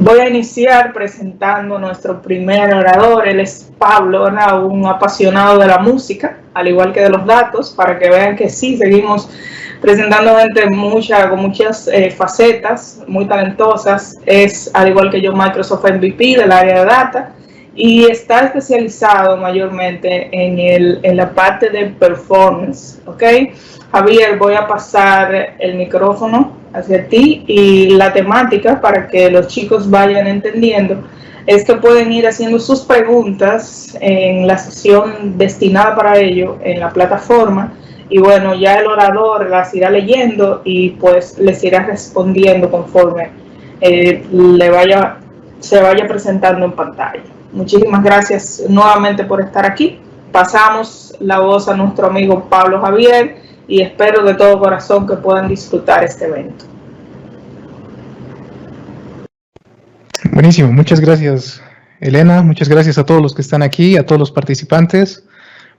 Voy a iniciar presentando a nuestro primer orador. Él es Pablo, ¿verdad? Un apasionado de la música, al igual que de los datos, para que vean que sí, seguimos presentando gente con muchas facetas, muy talentosas. Es, al igual que yo, Microsoft MVP del área de data y está especializado mayormente en la parte de performance, ¿ok? Javier, voy a pasar el micrófono hacia ti y la temática para que los chicos vayan entendiendo es que pueden ir haciendo sus preguntas en la sesión destinada para ello en la plataforma y bueno, ya el orador las irá leyendo y pues les irá respondiendo conforme se vaya presentando en pantalla. Muchísimas gracias nuevamente por estar aquí. Pasamos la voz a nuestro amigo Pablo Javier y espero de todo corazón que puedan disfrutar este evento. Buenísimo, muchas gracias Elena, muchas gracias a todos los que están aquí, a todos los participantes.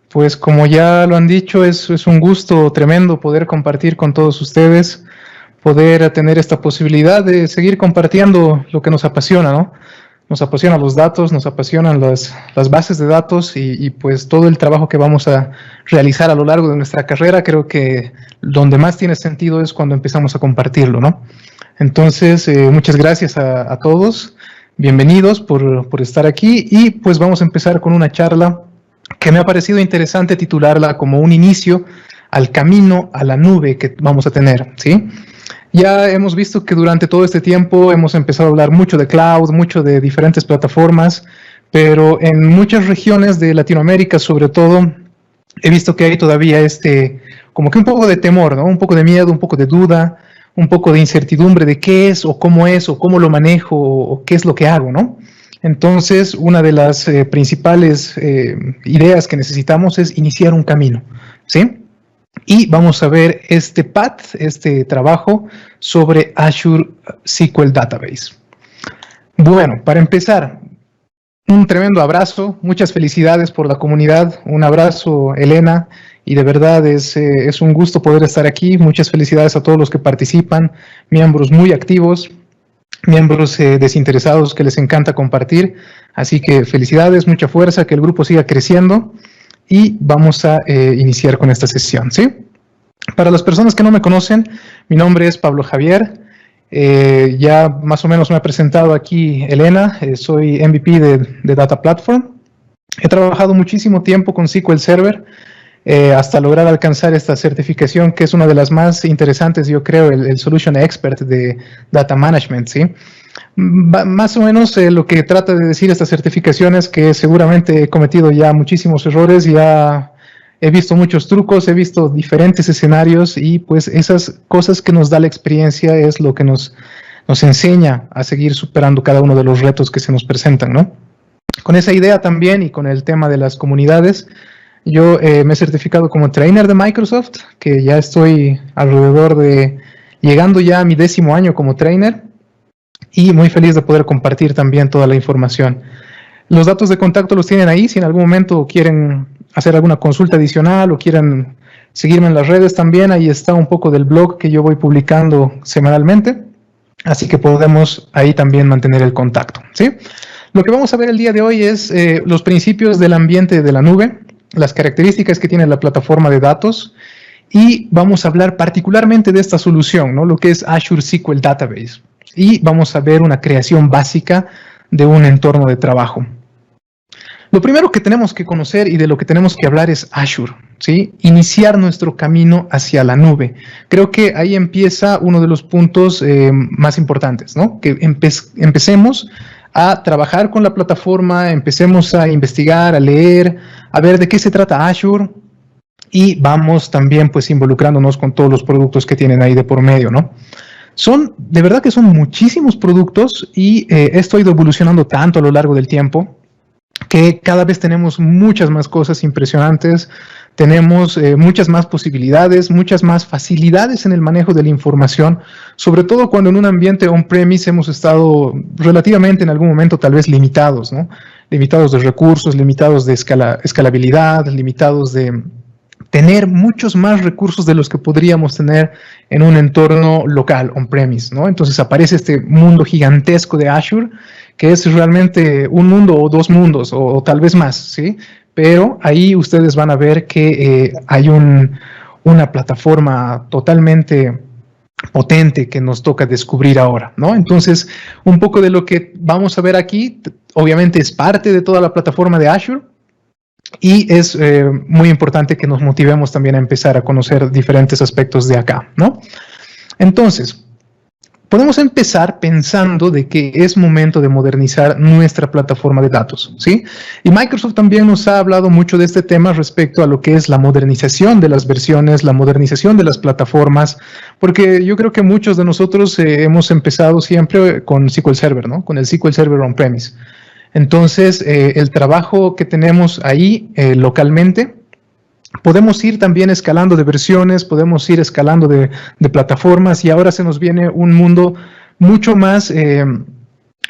Pues como ya lo han dicho, es un gusto tremendo poder compartir con todos ustedes, poder tener esta posibilidad de seguir compartiendo lo que nos apasiona, ¿no? Nos apasionan los datos, nos apasionan las bases de datos y pues todo el trabajo que vamos a realizar a lo largo de nuestra carrera, creo que donde más tiene sentido es cuando empezamos a compartirlo, ¿no? Entonces, muchas gracias a todos, bienvenidos por estar aquí y pues vamos a empezar con una charla que me ha parecido interesante titularla como un inicio al camino a la nube que vamos a tener, ¿sí? Ya hemos visto que durante todo este tiempo hemos empezado a hablar mucho de cloud, mucho de diferentes plataformas, pero en muchas regiones de Latinoamérica, sobre todo, he visto que hay todavía como que un poco de temor, ¿no? Un poco de miedo, un poco de duda, un poco de incertidumbre de qué es o cómo lo manejo o qué es lo que hago, ¿no? Entonces, una de las principales ideas que necesitamos es iniciar un camino, ¿sí? Y vamos a ver este trabajo sobre Azure SQL Database. Bueno, para empezar, un tremendo abrazo, muchas felicidades por la comunidad, un abrazo Elena, y de verdad es un gusto poder estar aquí, muchas felicidades a todos los que participan, miembros muy activos, miembros desinteresados que les encanta compartir, así que felicidades, mucha fuerza, que el grupo siga creciendo. Y vamos a iniciar con esta sesión, ¿sí? Para las personas que no me conocen, mi nombre es Pablo Javier. Ya más o menos me ha presentado aquí Elena. Soy MVP de Data Platform. He trabajado muchísimo tiempo con SQL Server hasta lograr alcanzar esta certificación, que es una de las más interesantes, yo creo, el Solution Expert de Data Management, ¿sí? Más o menos lo que trata de decir esta certificación es que seguramente he cometido ya muchísimos errores, ya he visto muchos trucos, he visto diferentes escenarios y pues esas cosas que nos da la experiencia es lo que nos enseña a seguir superando cada uno de los retos que se nos presentan, ¿no? Con esa idea también y con el tema de las comunidades, yo me he certificado como trainer de Microsoft, que ya estoy llegando ya a mi 10º año como trainer. Y muy feliz de poder compartir también toda la información. Los datos de contacto los tienen ahí, si en algún momento quieren hacer alguna consulta adicional o quieren seguirme en las redes también, ahí está un poco del blog que yo voy publicando semanalmente, así que podemos ahí también mantener el contacto, ¿sí? Lo que vamos a ver el día de hoy es los principios del ambiente de la nube, las características que tiene la plataforma de datos, y vamos a hablar particularmente de esta solución, ¿no? Lo que es Azure SQL Database. Y vamos a ver una creación básica de un entorno de trabajo. Lo primero que tenemos que conocer y de lo que tenemos que hablar es Azure, ¿sí? Iniciar nuestro camino hacia la nube. Creo que ahí empieza uno de los puntos más importantes, ¿no? Que empecemos a trabajar con la plataforma, empecemos a investigar, a leer, a ver de qué se trata Azure y vamos también pues involucrándonos con todos los productos que tienen ahí de por medio, ¿no? De verdad que son muchísimos productos y esto ha ido evolucionando tanto a lo largo del tiempo que cada vez tenemos muchas más cosas impresionantes, tenemos muchas más posibilidades, muchas más facilidades en el manejo de la información, sobre todo cuando en un ambiente on-premise hemos estado relativamente en algún momento tal vez limitados, ¿no? Limitados de recursos, limitados de escalabilidad, limitados de tener muchos más recursos de los que podríamos tener en un entorno local, on-premise, ¿no? Entonces aparece este mundo gigantesco de Azure, que es realmente un mundo o dos mundos, o tal vez más, ¿sí? Pero ahí ustedes van a ver que hay una plataforma totalmente potente que nos toca descubrir ahora, ¿no? Entonces, un poco de lo que vamos a ver aquí, obviamente es parte de toda la plataforma de Azure, y es muy importante que nos motivemos también a empezar a conocer diferentes aspectos de acá, ¿no? Entonces, podemos empezar pensando de que es momento de modernizar nuestra plataforma de datos, ¿sí? Y Microsoft también nos ha hablado mucho de este tema respecto a lo que es la modernización de las versiones, la modernización de las plataformas, porque yo creo que muchos de nosotros hemos empezado siempre con SQL Server, ¿no? Con el SQL Server on-premise. Entonces, el trabajo que tenemos ahí localmente, podemos ir también escalando de versiones, podemos ir escalando de plataformas, y ahora se nos viene un mundo mucho más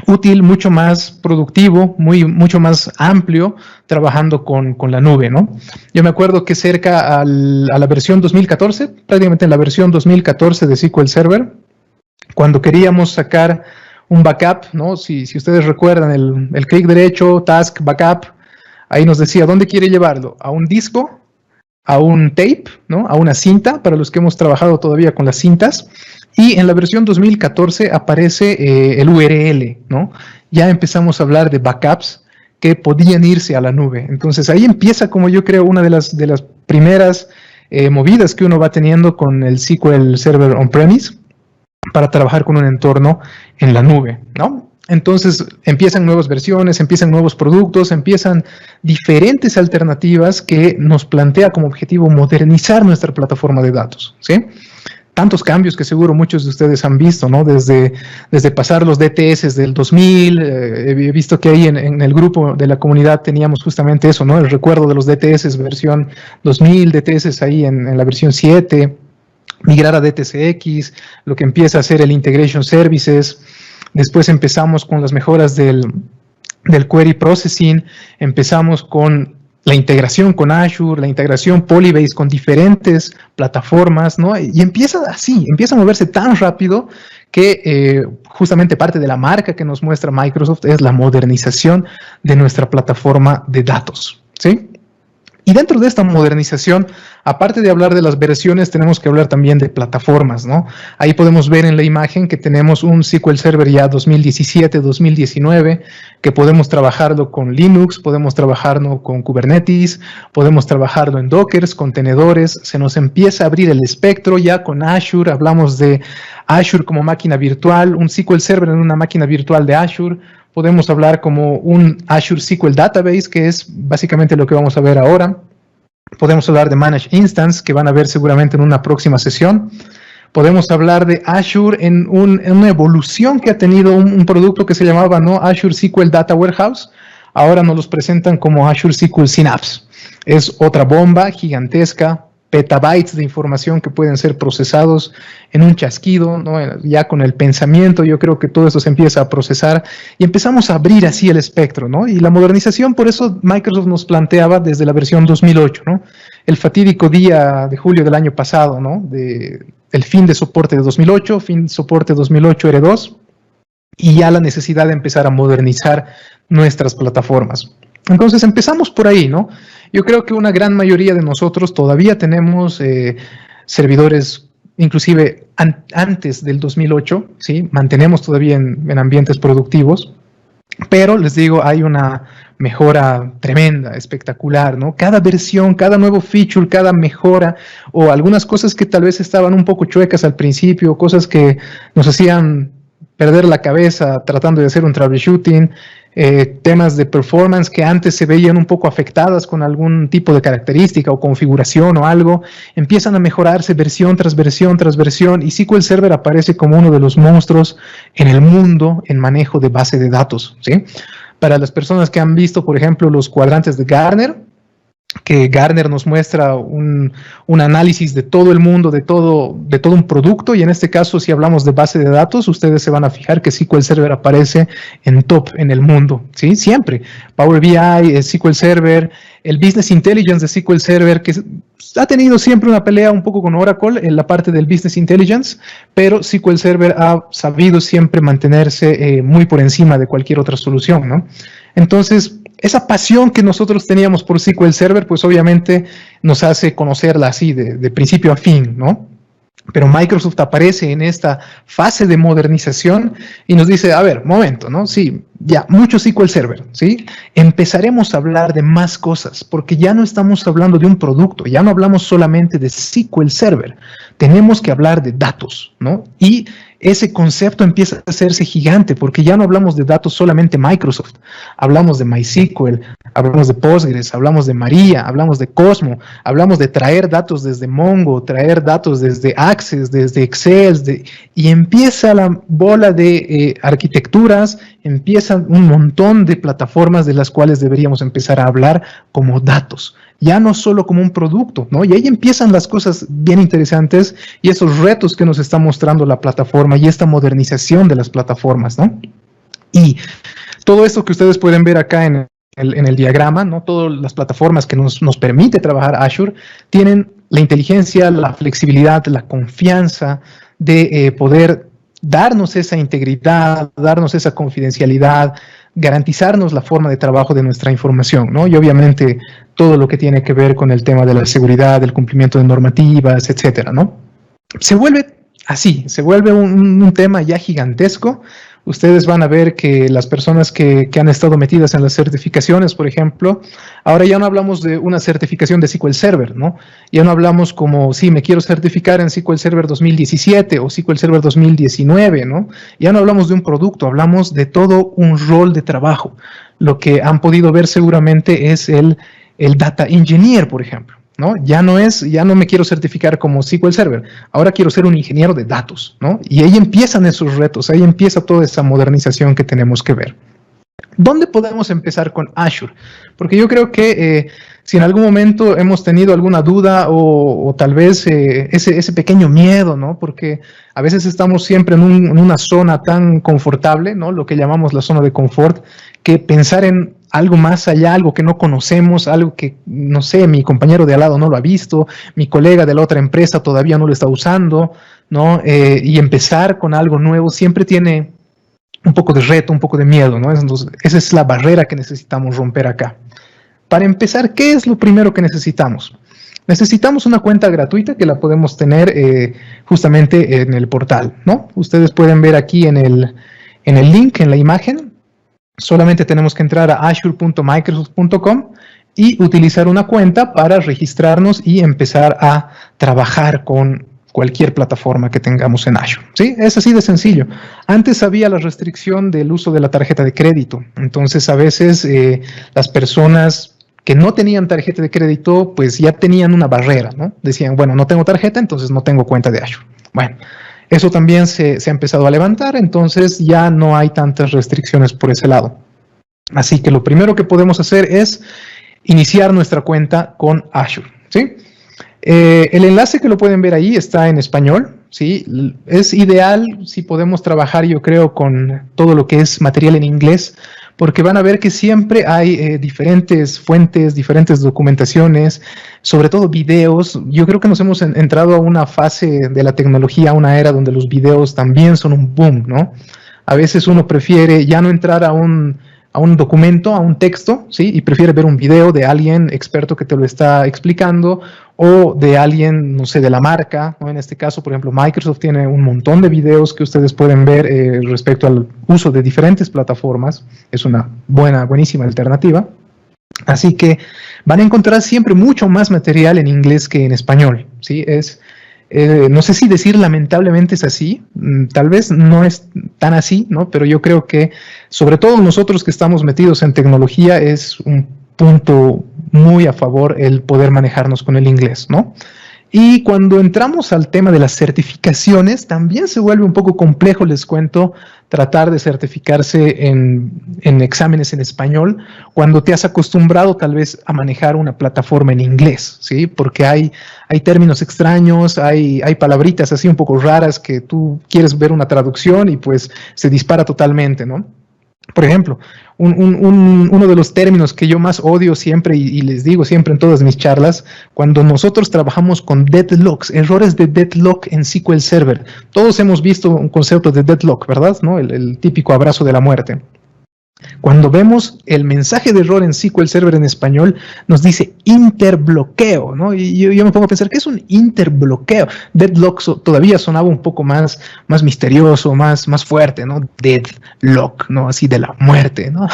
útil, mucho más productivo, mucho más amplio, trabajando con la nube, ¿no? Yo me acuerdo que cerca a la versión 2014, prácticamente en la versión 2014 de SQL Server, cuando queríamos sacar un backup, ¿no? Si ustedes recuerdan el clic derecho, task, backup, ahí nos decía, ¿dónde quiere llevarlo? ¿A un disco? ¿A un tape? ¿No? A una cinta, para los que hemos trabajado todavía con las cintas. Y en la versión 2014 aparece el URL, ¿no? Ya empezamos a hablar de backups que podían irse a la nube. Entonces ahí empieza, como yo creo, una de las primeras movidas que uno va teniendo con el SQL Server on-premise para trabajar con un entorno en la nube, ¿no? Entonces empiezan nuevas versiones, empiezan nuevos productos, empiezan diferentes alternativas que nos plantea como objetivo modernizar nuestra plataforma de datos, ¿sí? Tantos cambios que seguro muchos de ustedes han visto, ¿no? Desde pasar los DTS del 2000, he visto que ahí en el grupo de la comunidad teníamos justamente eso, ¿no? El recuerdo de los DTS versión 2000, DTS ahí en la versión 7, migrar a DTSX, lo que empieza a ser el Integration Services. Después empezamos con las mejoras del Query Processing, empezamos con la integración con Azure, la integración Polybase con diferentes plataformas, ¿no? Y empieza así, empieza a moverse tan rápido que justamente parte de la marca que nos muestra Microsoft es la modernización de nuestra plataforma de datos, ¿sí? Y dentro de esta modernización, aparte de hablar de las versiones, tenemos que hablar también de plataformas, ¿no? Ahí podemos ver en la imagen que tenemos un SQL Server ya 2017-2019, que podemos trabajarlo con Linux, podemos trabajarlo con Kubernetes, podemos trabajarlo en Dockers, contenedores. Se nos empieza a abrir el espectro ya con Azure. Hablamos de Azure como máquina virtual, un SQL Server en una máquina virtual de Azure. Podemos hablar como un Azure SQL Database, que es básicamente lo que vamos a ver ahora. Podemos hablar de Managed Instance, que van a ver seguramente en una próxima sesión. Podemos hablar de Azure en una evolución que ha tenido un producto que se llamaba, ¿no?, Azure SQL Data Warehouse. Ahora nos los presentan como Azure SQL Synapse. Es otra bomba gigantesca, petabytes de información que pueden ser procesados en un chasquido, ¿no? Ya con el pensamiento, yo creo que todo esto se empieza a procesar y empezamos a abrir así el espectro, ¿no? Y la modernización, por eso Microsoft nos planteaba desde la versión 2008, ¿no? El fatídico día de julio del año pasado, ¿no? El fin de soporte de 2008, fin de soporte 2008 R2, y ya la necesidad de empezar a modernizar nuestras plataformas. Entonces empezamos por ahí, ¿no? Yo creo que una gran mayoría de nosotros todavía tenemos servidores, inclusive antes del 2008, ¿sí? Mantenemos todavía en ambientes productivos, pero les digo, hay una mejora tremenda, espectacular, ¿no? Cada versión, cada nuevo feature, cada mejora, o algunas cosas que tal vez estaban un poco chuecas al principio, cosas que nos hacían perder la cabeza tratando de hacer un troubleshooting, temas de performance que antes se veían un poco afectadas con algún tipo de característica o configuración o algo, empiezan a mejorarse versión tras versión tras versión, y SQL Server aparece como uno de los monstruos en el mundo en manejo de base de datos, ¿sí? Para las personas que han visto, por ejemplo, los cuadrantes de Gartner, que Gartner nos muestra un análisis de todo el mundo, de todo un producto, y en este caso, si hablamos de base de datos, ustedes se van a fijar que SQL Server aparece en top en el mundo, ¿sí? Siempre. Power BI, SQL Server, el Business Intelligence de SQL Server, que ha tenido siempre una pelea un poco con Oracle en la parte del Business Intelligence, pero SQL Server ha sabido siempre mantenerse muy por encima de cualquier otra solución, ¿no? Entonces, esa pasión que nosotros teníamos por SQL Server, pues obviamente nos hace conocerla así, de principio a fin, ¿no? Pero Microsoft aparece en esta fase de modernización y nos dice, a ver, momento, ¿no? Sí, ya, mucho SQL Server, ¿sí? Empezaremos a hablar de más cosas, porque ya no estamos hablando de un producto, ya no hablamos solamente de SQL Server, tenemos que hablar de datos, ¿no? Y ese concepto empieza a hacerse gigante, porque ya no hablamos de datos solamente Microsoft, hablamos de MySQL, hablamos de Postgres, hablamos de Maria, hablamos de Cosmo, hablamos de traer datos desde Mongo, traer datos desde Access, desde Excel, y empieza la bola de arquitecturas, empiezan un montón de plataformas de las cuales deberíamos empezar a hablar como datos, ya no solo como un producto, ¿no? Y ahí empiezan las cosas bien interesantes y esos retos que nos está mostrando la plataforma y esta modernización de las plataformas, ¿no? Y todo esto que ustedes pueden ver acá en el diagrama, ¿no? Todas las plataformas que nos permite trabajar Azure tienen la inteligencia, la flexibilidad, la confianza de poder darnos esa integridad, darnos esa confidencialidad, garantizarnos la forma de trabajo de nuestra información, ¿no? Y obviamente todo lo que tiene que ver con el tema de la seguridad, el cumplimiento de normativas, etcétera, ¿no? Se vuelve así, se vuelve un tema ya gigantesco. Ustedes van a ver que las personas que han estado metidas en las certificaciones, por ejemplo, ahora ya no hablamos de una certificación de SQL Server, ¿no? Ya no hablamos como, sí, me quiero certificar en SQL Server 2017 o SQL Server 2019, ¿no? Ya no hablamos de un producto, hablamos de todo un rol de trabajo. Lo que han podido ver seguramente es el Data Engineer, por ejemplo, ¿no? Ya no me quiero certificar como SQL Server, ahora quiero ser un ingeniero de datos, ¿no? Y ahí empiezan esos retos, ahí empieza toda esa modernización que tenemos que ver. ¿Dónde podemos empezar con Azure? Porque yo creo que si en algún momento hemos tenido alguna duda o tal vez ese pequeño miedo, ¿no? Porque a veces estamos siempre en una zona tan confortable, ¿no? Lo que llamamos la zona de confort, que pensar en algo más allá, algo que no conocemos, algo que, no sé, mi compañero de al lado no lo ha visto, mi colega de la otra empresa todavía no lo está usando, ¿no? Y empezar con algo nuevo siempre tiene un poco de reto, un poco de miedo, ¿no? Entonces, esa es la barrera que necesitamos romper acá. Para empezar, ¿qué es lo primero que necesitamos? Necesitamos una cuenta gratuita que la podemos tener justamente en el portal, ¿no? Ustedes pueden ver aquí en el link, en la imagen. Solamente tenemos que entrar a azure.microsoft.com y utilizar una cuenta para registrarnos y empezar a trabajar con cualquier plataforma que tengamos en Azure, ¿sí? Es así de sencillo. Antes había la restricción del uso de la tarjeta de crédito, entonces a veces las personas que no tenían tarjeta de crédito, pues ya tenían una barrera, ¿no? Decían, bueno, no tengo tarjeta, entonces no tengo cuenta de Azure. Bueno, eso también se ha empezado a levantar, entonces ya no hay tantas restricciones por ese lado. Así que lo primero que podemos hacer es iniciar nuestra cuenta con Azure, ¿sí? El enlace que lo pueden ver ahí está en español, ¿sí? Es ideal si podemos trabajar, yo creo, con todo lo que es material en inglés, porque van a ver que siempre hay diferentes fuentes, diferentes documentaciones, sobre todo videos. Yo creo que nos hemos entrado a una fase de la tecnología, a una era donde los videos también son un boom, ¿no? A veces uno prefiere ya no entrar a un documento, a un texto, ¿sí? Y prefiere ver un video de alguien experto que te lo está explicando o de alguien, no sé, de la marca, ¿no? En este caso, por ejemplo, Microsoft tiene un montón de videos que ustedes pueden ver respecto al uso de diferentes plataformas. Es una buenísima alternativa. Así que van a encontrar siempre mucho más material en inglés que en español, ¿sí? No sé si decir lamentablemente es así, tal vez no es tan así, ¿no? Pero yo creo que, sobre todo nosotros que estamos metidos en tecnología, es un punto muy a favor el poder manejarnos con el inglés, ¿no? Y cuando entramos al tema de las certificaciones, también se vuelve un poco complejo, les cuento, tratar de certificarse en exámenes en español cuando te has acostumbrado tal vez a manejar una plataforma en inglés, ¿sí? Porque hay términos extraños, hay palabritas así un poco raras que tú quieres ver una traducción y pues se dispara totalmente, ¿no? Por ejemplo, uno de los términos que yo más odio siempre y les digo siempre en todas mis charlas, cuando nosotros trabajamos con deadlocks, errores de deadlock en SQL Server. Todos hemos visto un concepto de deadlock, ¿verdad? ¿No? El típico abrazo de la muerte. Cuando vemos el mensaje de error en SQL Server en español, nos dice interbloqueo, ¿no? Y yo me pongo a pensar, ¿qué es un interbloqueo? Deadlock todavía sonaba un poco más misterioso, más fuerte, ¿no? Deadlock, ¿no? Así de la muerte, ¿no?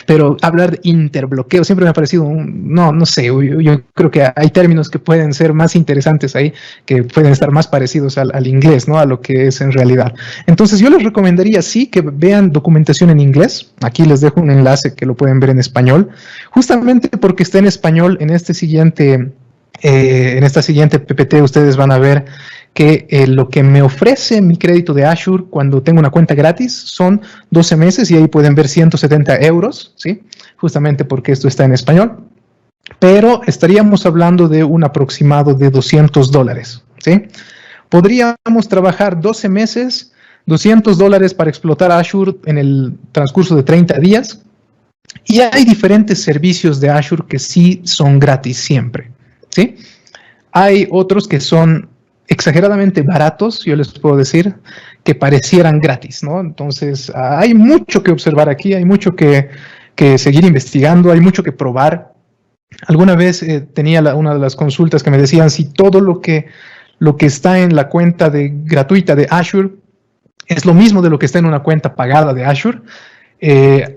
Pero hablar de interbloqueo siempre me ha parecido, no sé, yo creo que hay términos que pueden ser más interesantes ahí, que pueden estar más parecidos al inglés, ¿no? A lo que es en realidad. Entonces yo les recomendaría, sí, que vean documentación en inglés. Aquí les dejo un enlace que lo pueden ver en español, justamente porque está en español. En esta siguiente PPT ustedes van a ver que lo que me ofrece mi crédito de Azure cuando tengo una cuenta gratis son 12 meses y ahí pueden ver 170 euros, ¿sí? Justamente porque esto está en español, pero estaríamos hablando de un aproximado de $200, ¿sí? Podríamos trabajar 12 meses, $200 para explotar Azure en el transcurso de 30 días. Y hay diferentes servicios de Azure que sí son gratis siempre, ¿sí? Hay otros que son exageradamente baratos, yo les puedo decir, que parecieran gratis, ¿no? Entonces, hay mucho que observar aquí, hay mucho que seguir investigando, hay mucho que probar. Alguna vez tenía una de las consultas que me decían si todo lo que está en la cuenta gratuita de Azure es lo mismo de lo que está en una cuenta pagada de Azure.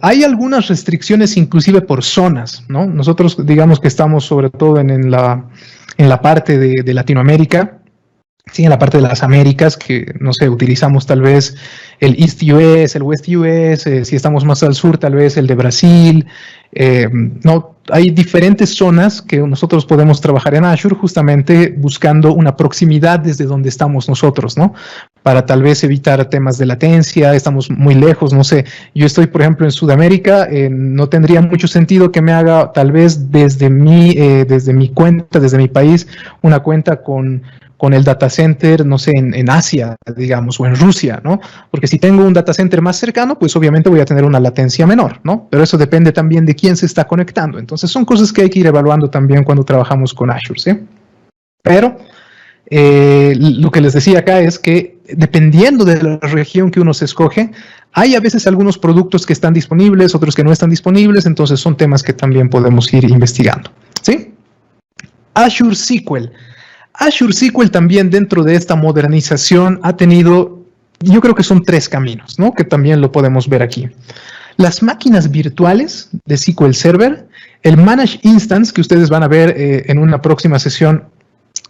Hay algunas restricciones inclusive por zonas, ¿no? Nosotros digamos que estamos sobre todo en la parte de Latinoamérica, sí, en la parte de las Américas, que no sé, utilizamos tal vez el East US, el West US, si estamos más al sur tal vez el de Brasil. No, hay diferentes zonas que nosotros podemos trabajar en Azure justamente buscando una proximidad desde donde estamos nosotros, ¿no? Para tal vez evitar temas de latencia, estamos muy lejos, no sé. Yo estoy, por ejemplo, en Sudamérica, no tendría mucho sentido que me haga tal vez desde mi cuenta, desde mi país, una cuenta con el data center, no sé, en Asia, digamos, o en Rusia, ¿no? Porque si tengo un data center más cercano, pues obviamente voy a tener una latencia menor, ¿no? Pero eso depende también de quién se está conectando. Entonces son cosas que hay que ir evaluando también cuando trabajamos con Azure, ¿sí? Pero lo que les decía acá es que dependiendo de la región que uno se escoge, hay a veces algunos productos que están disponibles, otros que no están disponibles, entonces son temas que también podemos ir investigando, ¿sí? Azure SQL. Azure SQL también dentro de esta modernización ha tenido, yo creo que son 3 caminos, ¿no? Que también lo podemos ver aquí. Las máquinas virtuales de SQL Server, el Managed Instance, que ustedes van a ver en una próxima sesión,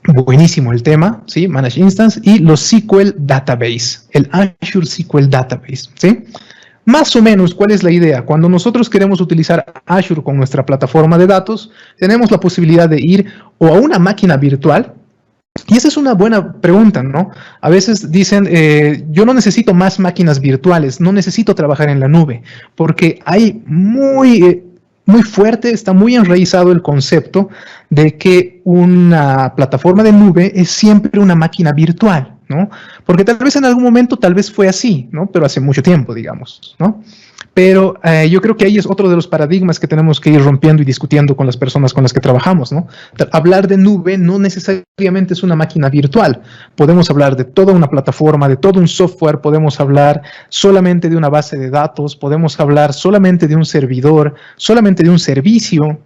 buenísimo el tema, ¿sí? Managed Instance, y los SQL Database, el Azure SQL Database, ¿sí? Más o menos, ¿cuál es la idea? Cuando nosotros queremos utilizar Azure con nuestra plataforma de datos, tenemos la posibilidad de ir o a una máquina virtual. Y esa es una buena pregunta, ¿no? A veces dicen, yo no necesito más máquinas virtuales, no necesito trabajar en la nube, porque hay muy fuerte, está muy enraizado el concepto de que una plataforma de nube es siempre una máquina virtual, ¿no? Porque tal vez en algún momento tal vez fue así, ¿no? Pero hace mucho tiempo, digamos, ¿no? Pero yo creo que ahí es otro de los paradigmas que tenemos que ir rompiendo y discutiendo con las personas con las que trabajamos, ¿no? Hablar de nube no necesariamente es una máquina virtual. Podemos hablar de toda una plataforma, de todo un software, podemos hablar solamente de una base de datos, podemos hablar solamente de un servidor, solamente de un servicio.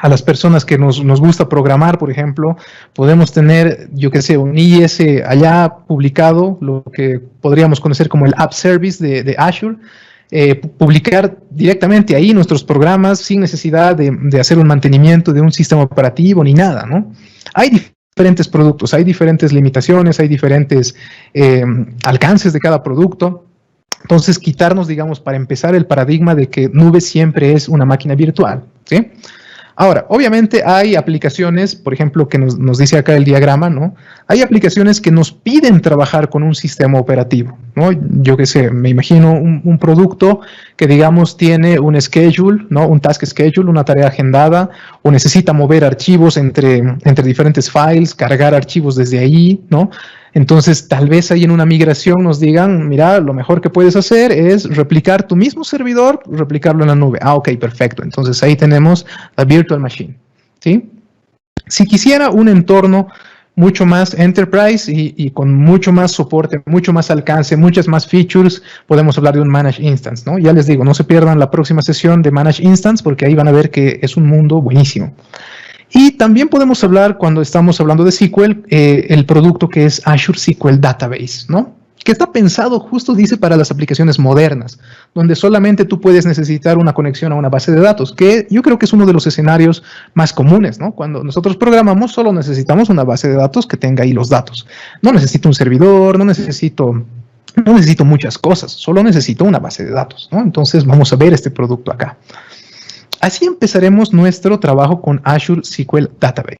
A las personas que nos gusta programar, por ejemplo, podemos tener, yo qué sé, un IIS allá publicado, lo que podríamos conocer como el App Service de Azure, publicar directamente ahí nuestros programas sin necesidad de hacer un mantenimiento de un sistema operativo ni nada, ¿no? Hay diferentes productos, hay diferentes limitaciones, hay diferentes alcances de cada producto. Entonces, quitarnos, digamos, para empezar, el paradigma de que nube siempre es una máquina virtual, ¿sí? Ahora, obviamente hay aplicaciones, por ejemplo, que nos dice acá el diagrama, ¿no? Hay aplicaciones que nos piden trabajar con un sistema operativo, ¿no? Yo qué sé, me imagino un producto que, digamos, tiene un schedule, ¿no? Un task schedule, una tarea agendada, o necesita mover archivos entre diferentes files, cargar archivos desde ahí, ¿no? Entonces, tal vez ahí en una migración nos digan, mira, lo mejor que puedes hacer es replicar tu mismo servidor, replicarlo en la nube. Ah, ok, perfecto. Entonces, ahí tenemos la virtual machine, ¿sí? Si quisiera un entorno mucho más enterprise y con mucho más soporte, mucho más alcance, muchas más features, podemos hablar de un Managed Instance, ¿no? Ya les digo, no se pierdan la próxima sesión de Managed Instance porque ahí van a ver que es un mundo buenísimo. Y también podemos hablar, cuando estamos hablando de SQL, el producto que es Azure SQL Database, ¿no? Que está pensado, justo dice, para las aplicaciones modernas, donde solamente tú puedes necesitar una conexión a una base de datos, que yo creo que es uno de los escenarios más comunes, ¿no? Cuando nosotros programamos, solo necesitamos una base de datos que tenga ahí los datos. No necesito un servidor, no necesito muchas cosas, solo necesito una base de datos, ¿no? Entonces vamos a ver este producto acá. Así empezaremos nuestro trabajo con Azure SQL Database,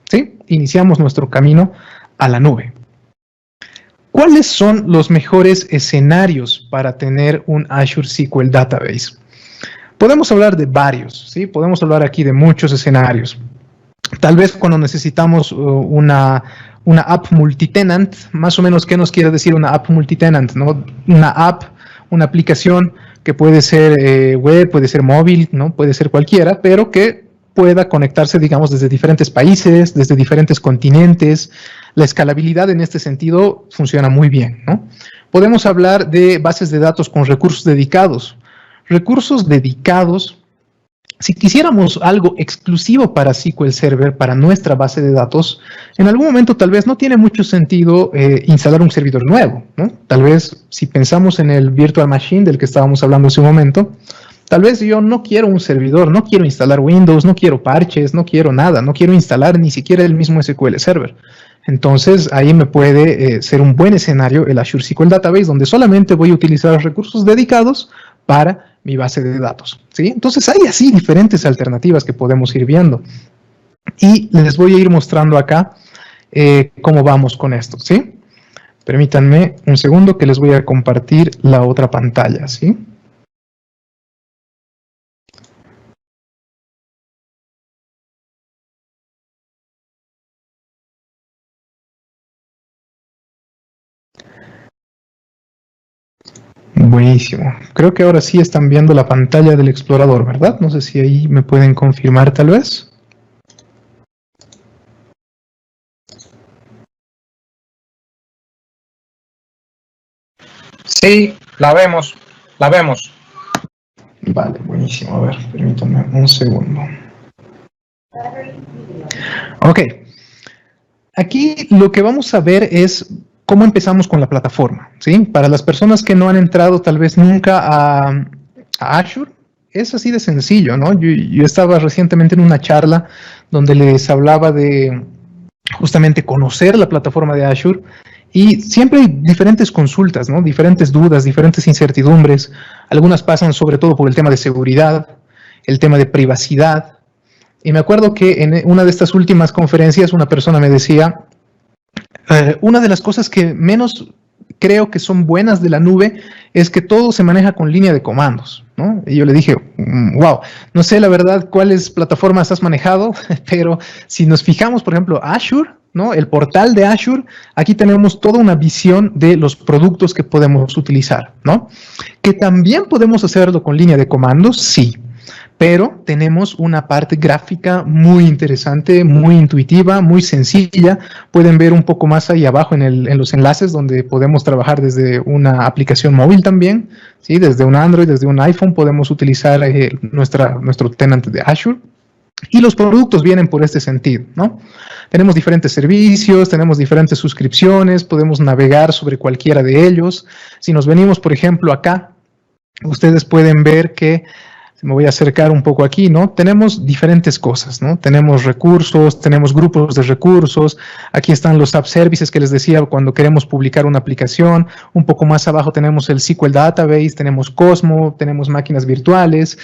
¿sí? Iniciamos nuestro camino a la nube. ¿Cuáles son los mejores escenarios para tener un Azure SQL Database? Podemos hablar de varios, ¿sí? Podemos hablar aquí de muchos escenarios. Tal vez cuando necesitamos una app multitenant, más o menos, ¿qué nos quiere decir una app multitenant, ¿no? Una app, una aplicación que puede ser web, puede ser móvil, ¿no? Puede ser cualquiera, pero que pueda conectarse, digamos, desde diferentes países, desde diferentes continentes. La escalabilidad en este sentido funciona muy bien, ¿no? Podemos hablar de bases de datos con recursos dedicados. Recursos dedicados, si quisiéramos algo exclusivo para SQL Server, para nuestra base de datos, en algún momento tal vez no tiene mucho sentido instalar un servidor nuevo, ¿no? Tal vez si pensamos en el Virtual Machine del que estábamos hablando hace un momento, tal vez yo no quiero un servidor, no quiero instalar Windows, no quiero parches, no quiero nada, no quiero instalar ni siquiera el mismo SQL Server. Entonces, ahí me puede ser un buen escenario el Azure SQL Database, donde solamente voy a utilizar recursos dedicados para mi base de datos, ¿sí? Entonces, hay así diferentes alternativas que podemos ir viendo. Y les voy a ir mostrando acá cómo vamos con esto, ¿sí? Permítanme un segundo que les voy a compartir la otra pantalla, ¿sí? Buenísimo. Creo que ahora sí están viendo la pantalla del explorador, ¿verdad? No sé si ahí me pueden confirmar tal vez. Sí, la vemos, la vemos. Vale, buenísimo. A ver, permítanme un segundo. Ok. Aquí lo que vamos a ver es cómo empezamos con la plataforma, ¿sí? Para las personas que no han entrado tal vez nunca a Azure, es así de sencillo, ¿no? Yo estaba recientemente en una charla donde les hablaba de justamente conocer la plataforma de Azure y siempre hay diferentes consultas, ¿no? Diferentes dudas, diferentes incertidumbres. Algunas pasan sobre todo por el tema de seguridad, el tema de privacidad. Y me acuerdo que en una de estas últimas conferencias una persona me decía, una de las cosas que menos creo que son buenas de la nube es que todo se maneja con línea de comandos, ¿no? Y yo le dije, wow, no sé la verdad cuáles plataformas has manejado, pero si nos fijamos, por ejemplo, Azure, ¿no? El portal de Azure, aquí tenemos toda una visión de los productos que podemos utilizar, ¿no? Que también podemos hacerlo con línea de comandos, sí. Pero tenemos una parte gráfica muy interesante, muy intuitiva, muy sencilla. Pueden ver un poco más ahí abajo en los enlaces donde podemos trabajar desde una aplicación móvil también, ¿sí? Desde un Android, desde un iPhone podemos utilizar nuestro tenant de Azure. Y los productos vienen por este sentido, ¿no? Tenemos diferentes servicios, tenemos diferentes suscripciones, podemos navegar sobre cualquiera de ellos. Si nos venimos, por ejemplo, acá, ustedes pueden ver que me voy a acercar un poco aquí, ¿no? Tenemos diferentes cosas, ¿no? Tenemos recursos, tenemos grupos de recursos, aquí están los app services que les decía cuando queremos publicar una aplicación, un poco más abajo tenemos el SQL Database, tenemos Cosmo, tenemos máquinas virtuales,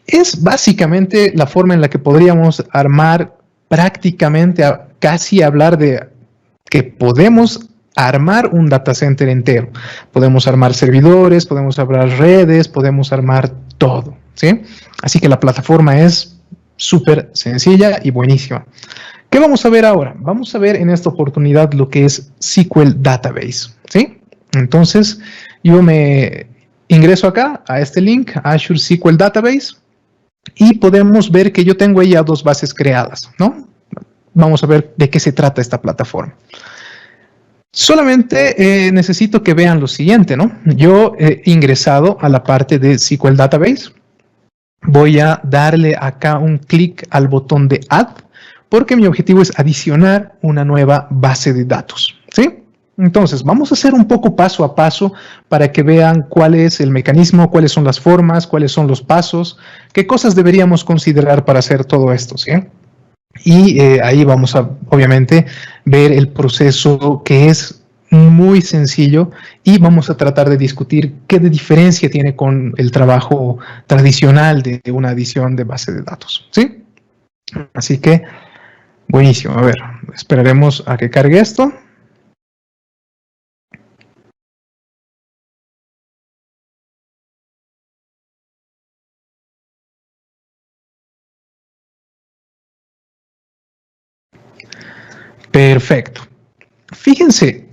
Es básicamente la forma en la que podríamos armar prácticamente, casi hablar de que podemos armar un data center entero. Podemos armar servidores, podemos armar redes, podemos armar todo, ¿sí? Así que la plataforma es súper sencilla y buenísima. ¿Qué vamos a ver ahora? Vamos a ver en esta oportunidad lo que es SQL Database, ¿sí? Entonces, yo me ingreso acá a este link, Azure SQL Database, y podemos ver que yo tengo ahí ya 2 bases creadas, ¿no? Vamos a ver de qué se trata esta plataforma. Solamente necesito que vean lo siguiente, ¿no? Yo he ingresado a la parte de SQL Database. Voy a darle acá un clic al botón de Add, porque mi objetivo es adicionar una nueva base de datos, ¿sí? Entonces, vamos a hacer un poco paso a paso para que vean cuál es el mecanismo, cuáles son las formas, cuáles son los pasos, qué cosas deberíamos considerar para hacer todo esto, ¿sí? Y ahí vamos a, obviamente, ver el proceso, que es muy sencillo, y vamos a tratar de discutir qué de diferencia tiene con el trabajo tradicional de una adición de base de datos, ¿sí? Así que, buenísimo. A ver, esperaremos a que cargue esto. Perfecto. Fíjense,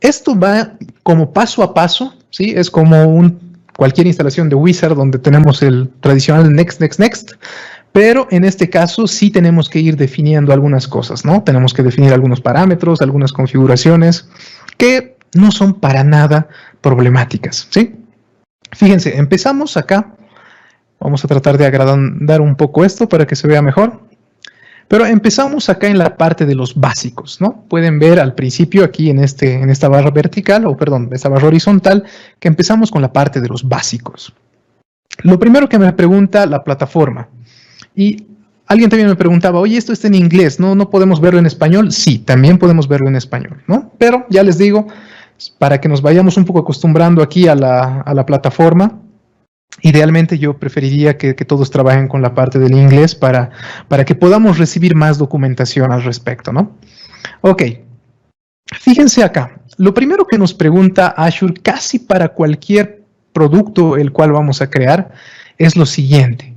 esto va como paso a paso, ¿sí? Es como cualquier instalación de Wizard donde tenemos el tradicional next, next, next, pero en este caso sí tenemos que ir definiendo algunas cosas, ¿no? Tenemos que definir algunos parámetros, algunas configuraciones que no son para nada problemáticas, ¿sí? Fíjense, empezamos acá. Vamos a tratar de agrandar un poco esto para que se vea mejor. Pero empezamos acá en la parte de los básicos, ¿no? Pueden ver al principio aquí en esta barra vertical, o perdón, esta barra horizontal, que empezamos con la parte de los básicos. Lo primero que me pregunta la plataforma, y alguien también me preguntaba, oye, esto está en inglés, ¿no podemos verlo en español? Sí, también podemos verlo en español, ¿no? Pero ya les digo, para que nos vayamos un poco acostumbrando aquí a la plataforma, idealmente yo preferiría que todos trabajen con la parte del inglés para que podamos recibir más documentación al respecto, ¿no? Ok, fíjense acá. Lo primero que nos pregunta Azure casi para cualquier producto el cual vamos a crear es lo siguiente.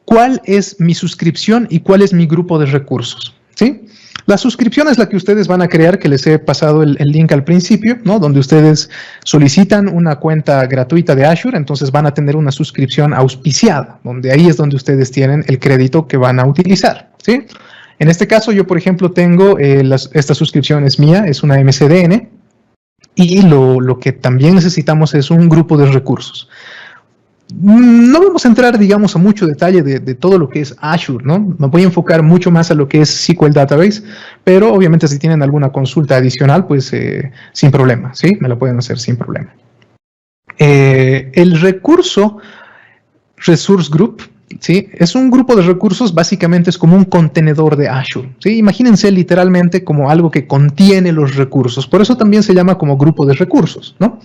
¿Cuál es mi suscripción y cuál es mi grupo de recursos? ¿Sí? La suscripción es la que ustedes van a crear, que les he pasado el link al principio, ¿no? Donde ustedes solicitan una cuenta gratuita de Azure, entonces van a tener una suscripción auspiciada, donde ahí es donde ustedes tienen el crédito que van a utilizar, ¿sí? En este caso, yo, por ejemplo, tengo, esta suscripción es mía, es una MCDN, y lo que también necesitamos es un grupo de recursos. No vamos a entrar, digamos, a mucho detalle de todo lo que es Azure, ¿no? Me voy a enfocar mucho más a lo que es SQL Database, pero obviamente si tienen alguna consulta adicional, pues sin problema, ¿sí? Me la pueden hacer sin problema. El recurso Resource Group, ¿sí? Es un grupo de recursos, básicamente es como un contenedor de Azure, ¿sí? Imagínense literalmente como algo que contiene los recursos, por eso también se llama como grupo de recursos, ¿no?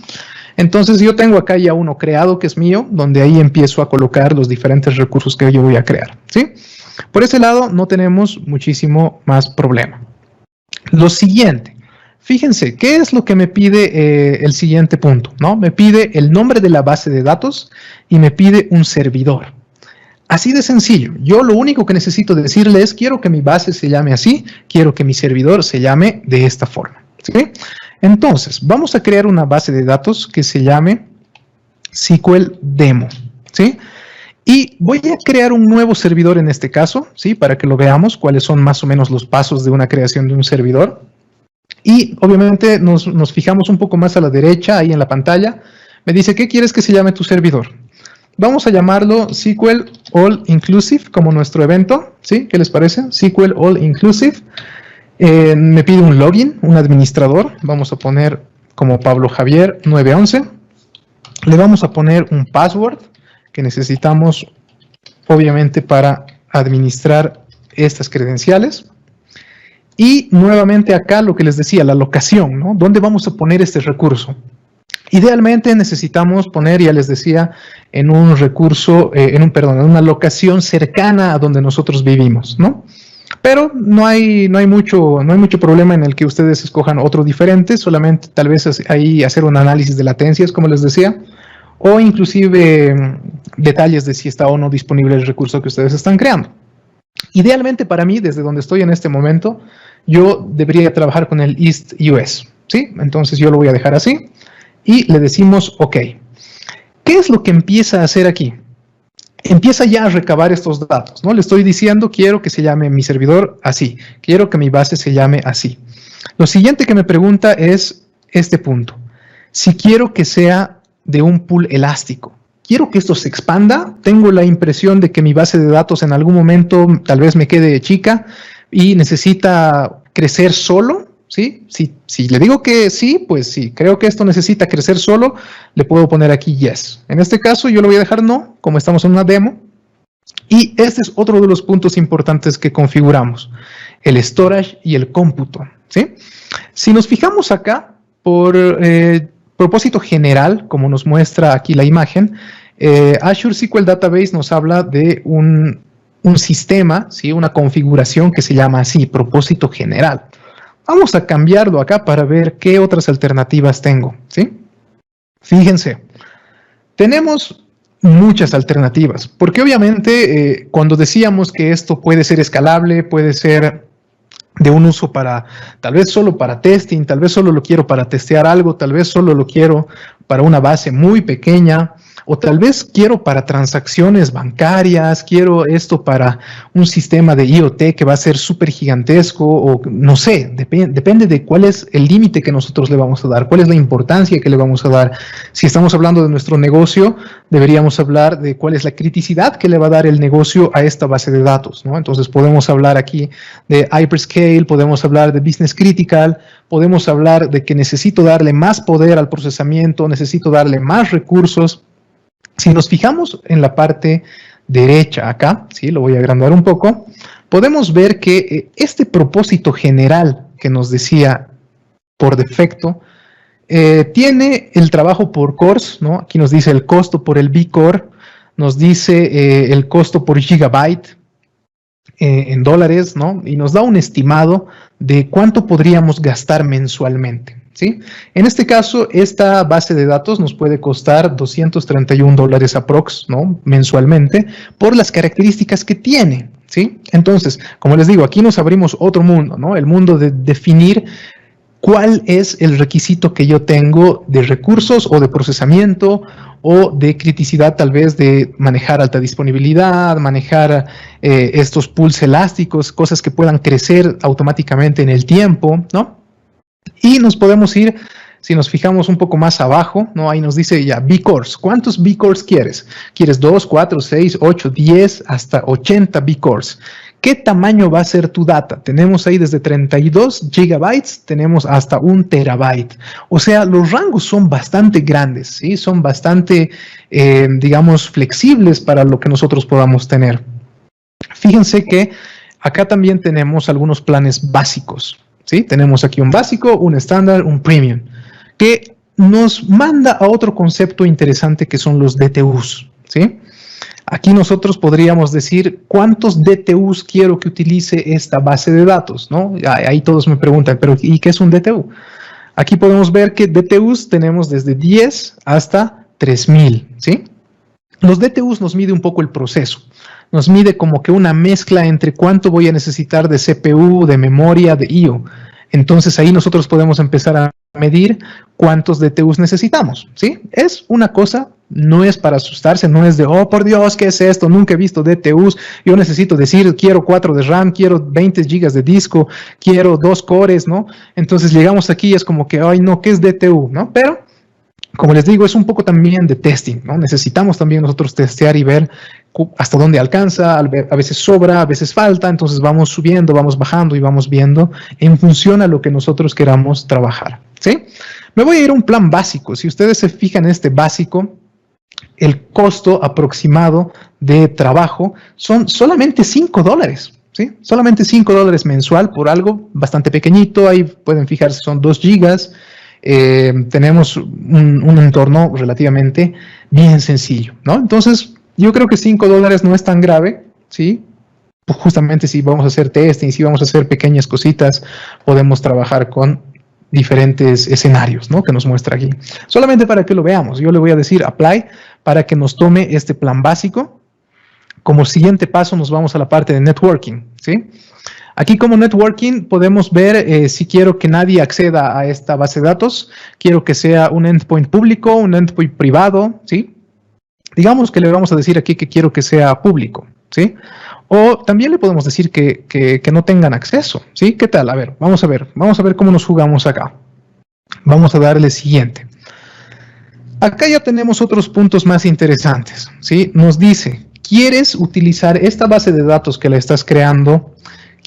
Entonces yo tengo acá ya uno creado que es mío, donde ahí empiezo a colocar los diferentes recursos que yo voy a crear, ¿sí? Por ese lado no tenemos muchísimo más problema. Lo siguiente, fíjense, ¿qué es lo que me pide el siguiente punto? ¿No? Me pide el nombre de la base de datos y me pide un servidor. Así de sencillo. Yo lo único que necesito decirle es, quiero que mi base se llame así, quiero que mi servidor se llame de esta forma, ¿sí? Entonces, vamos a crear una base de datos que se llame SQL Demo, ¿sí? Y voy a crear un nuevo servidor en este caso, ¿sí? Para que lo veamos, cuáles son más o menos los pasos de una creación de un servidor. Y obviamente nos fijamos un poco más a la derecha, ahí en la pantalla. Me dice, ¿qué quieres que se llame tu servidor? Vamos a llamarlo SQL All Inclusive, como nuestro evento, ¿sí? ¿Qué les parece? SQL All Inclusive. Me pide un login, un administrador. Vamos a poner como Pablo Javier 911. Le vamos a poner un password que necesitamos, obviamente, para administrar estas credenciales. Y nuevamente acá lo que les decía, la locación, ¿no? ¿Dónde vamos a poner este recurso? Idealmente necesitamos poner, ya les decía, en un recurso, en una locación cercana a donde nosotros vivimos, ¿no? Pero no hay mucho problema en el que ustedes escojan otro diferente, solamente tal vez ahí hacer un análisis de latencias, como les decía, o inclusive detalles de si está o no disponible el recurso que ustedes están creando. Idealmente para mí, desde donde estoy en este momento, yo debería trabajar con el East US, ¿sí? Entonces yo lo voy a dejar así y le decimos OK. ¿Qué es lo que empieza a hacer aquí? Empieza ya a recabar estos datos, ¿no? Le estoy diciendo, quiero que se llame mi servidor así, quiero que mi base se llame así. Lo siguiente que me pregunta es este punto. Si quiero que sea de un pool elástico, quiero que esto se expanda, tengo la impresión de que mi base de datos en algún momento tal vez me quede chica y necesita crecer solo, ¿sí? Si le digo que sí, pues sí, creo que esto necesita crecer solo, le puedo poner aquí yes. En este caso yo lo voy a dejar no, como estamos en una demo. Y este es otro de los puntos importantes que configuramos, el storage y el cómputo, ¿sí? Si nos fijamos acá, por propósito general, como nos muestra aquí la imagen, Azure SQL Database nos habla de un sistema, ¿sí? Una configuración que se llama así, propósito general. Vamos a cambiarlo acá para ver qué otras alternativas tengo, ¿sí? Fíjense, tenemos muchas alternativas, porque obviamente cuando decíamos que esto puede ser escalable, puede ser de un uso para, tal vez solo para testing, tal vez solo lo quiero para testear algo, tal vez solo lo quiero para una base muy pequeña, o tal vez quiero para transacciones bancarias, quiero esto para un sistema de IoT que va a ser súper gigantesco, o no sé, depende de cuál es el límite que nosotros le vamos a dar, cuál es la importancia que le vamos a dar. Si estamos hablando de nuestro negocio, deberíamos hablar de cuál es la criticidad que le va a dar el negocio a esta base de datos, ¿no? Entonces podemos hablar aquí de hyperscale, podemos hablar de business critical, podemos hablar de que necesito darle más poder al procesamiento, necesito darle más recursos. Si nos fijamos en la parte derecha acá, ¿sí? Lo voy a agrandar un poco, podemos ver que este propósito general que nos decía por defecto, tiene el trabajo por cores, ¿no? Aquí nos dice el costo por el B-Core, nos dice el costo por gigabyte en dólares, ¿no? Y nos da un estimado de cuánto podríamos gastar mensualmente, ¿sí? En este caso, esta base de datos nos puede costar $231 aprox, ¿no? Mensualmente, por las características que tiene, ¿sí? Entonces, como les digo, aquí nos abrimos otro mundo, ¿no? El mundo de definir cuál es el requisito que yo tengo de recursos o de procesamiento o de criticidad, tal vez de manejar alta disponibilidad, manejar estos pools elásticos, cosas que puedan crecer automáticamente en el tiempo, ¿no? Y nos podemos ir, si nos fijamos un poco más abajo, ¿no? Ahí nos dice ya B-Cores. ¿Cuántos B-Cores quieres? ¿Quieres 2, 4, 6, 8, 10, hasta 80 B-Cores? ¿Qué tamaño va a ser tu data? Tenemos ahí desde 32 gigabytes, tenemos hasta 1 terabyte. O sea, los rangos son bastante grandes, ¿sí? Son bastante, digamos, flexibles para lo que nosotros podamos tener. Fíjense que acá también tenemos algunos planes básicos, ¿sí? Tenemos aquí un básico, un estándar, un premium, que nos manda a otro concepto interesante que son los DTUs, ¿sí? Aquí nosotros podríamos decir cuántos DTUs quiero que utilice esta base de datos, ¿no? Ahí todos me preguntan, pero ¿y qué es un DTU? Aquí podemos ver que DTUs tenemos desde 10 hasta 3000, ¿sí? Los DTUs nos mide un poco el proceso. Nos mide como que una mezcla entre cuánto voy a necesitar de CPU, de memoria, de I/O. Entonces ahí nosotros podemos empezar a medir cuántos DTUs necesitamos, ¿sí? Es una cosa, no es para asustarse, no es de, oh, por Dios, ¿qué es esto? Nunca he visto DTUs, yo necesito decir, quiero 4 de RAM, quiero 20 gigas de disco, quiero 2 cores, ¿no? Entonces llegamos aquí y es como que, ay, no, ¿qué es DTU? ¿No? Pero, como les digo, es un poco también de testing, ¿no? Necesitamos también nosotros testear y ver hasta dónde alcanza, a veces sobra, a veces falta, entonces vamos subiendo, vamos bajando y vamos viendo en función a lo que nosotros queramos trabajar, ¿sí? Me voy a ir a un plan básico. Si ustedes se fijan en este básico, el costo aproximado de trabajo son solamente $5, ¿sí? Solamente $5 mensual por algo bastante pequeñito, ahí pueden fijarse, son 2 gigas, tenemos un entorno relativamente bien sencillo, ¿no? Entonces, yo creo que $5 no es tan grave, ¿sí? Pues justamente si vamos a hacer testing, si vamos a hacer pequeñas cositas, podemos trabajar con diferentes escenarios, ¿no? Que nos muestra aquí. Solamente para que lo veamos, yo le voy a decir apply para que nos tome este plan básico. Como siguiente paso nos vamos a la parte de networking, ¿sí? Aquí como networking podemos ver si quiero que nadie acceda a esta base de datos, quiero que sea un endpoint público, un endpoint privado, ¿sí? Digamos que le vamos a decir aquí que quiero que sea público, ¿sí? O también le podemos decir que no tengan acceso, ¿sí? ¿Qué tal? A ver cómo nos jugamos acá. Vamos a darle siguiente. Acá ya tenemos otros puntos más interesantes, ¿sí? Nos dice, ¿quieres utilizar esta base de datos que la estás creando?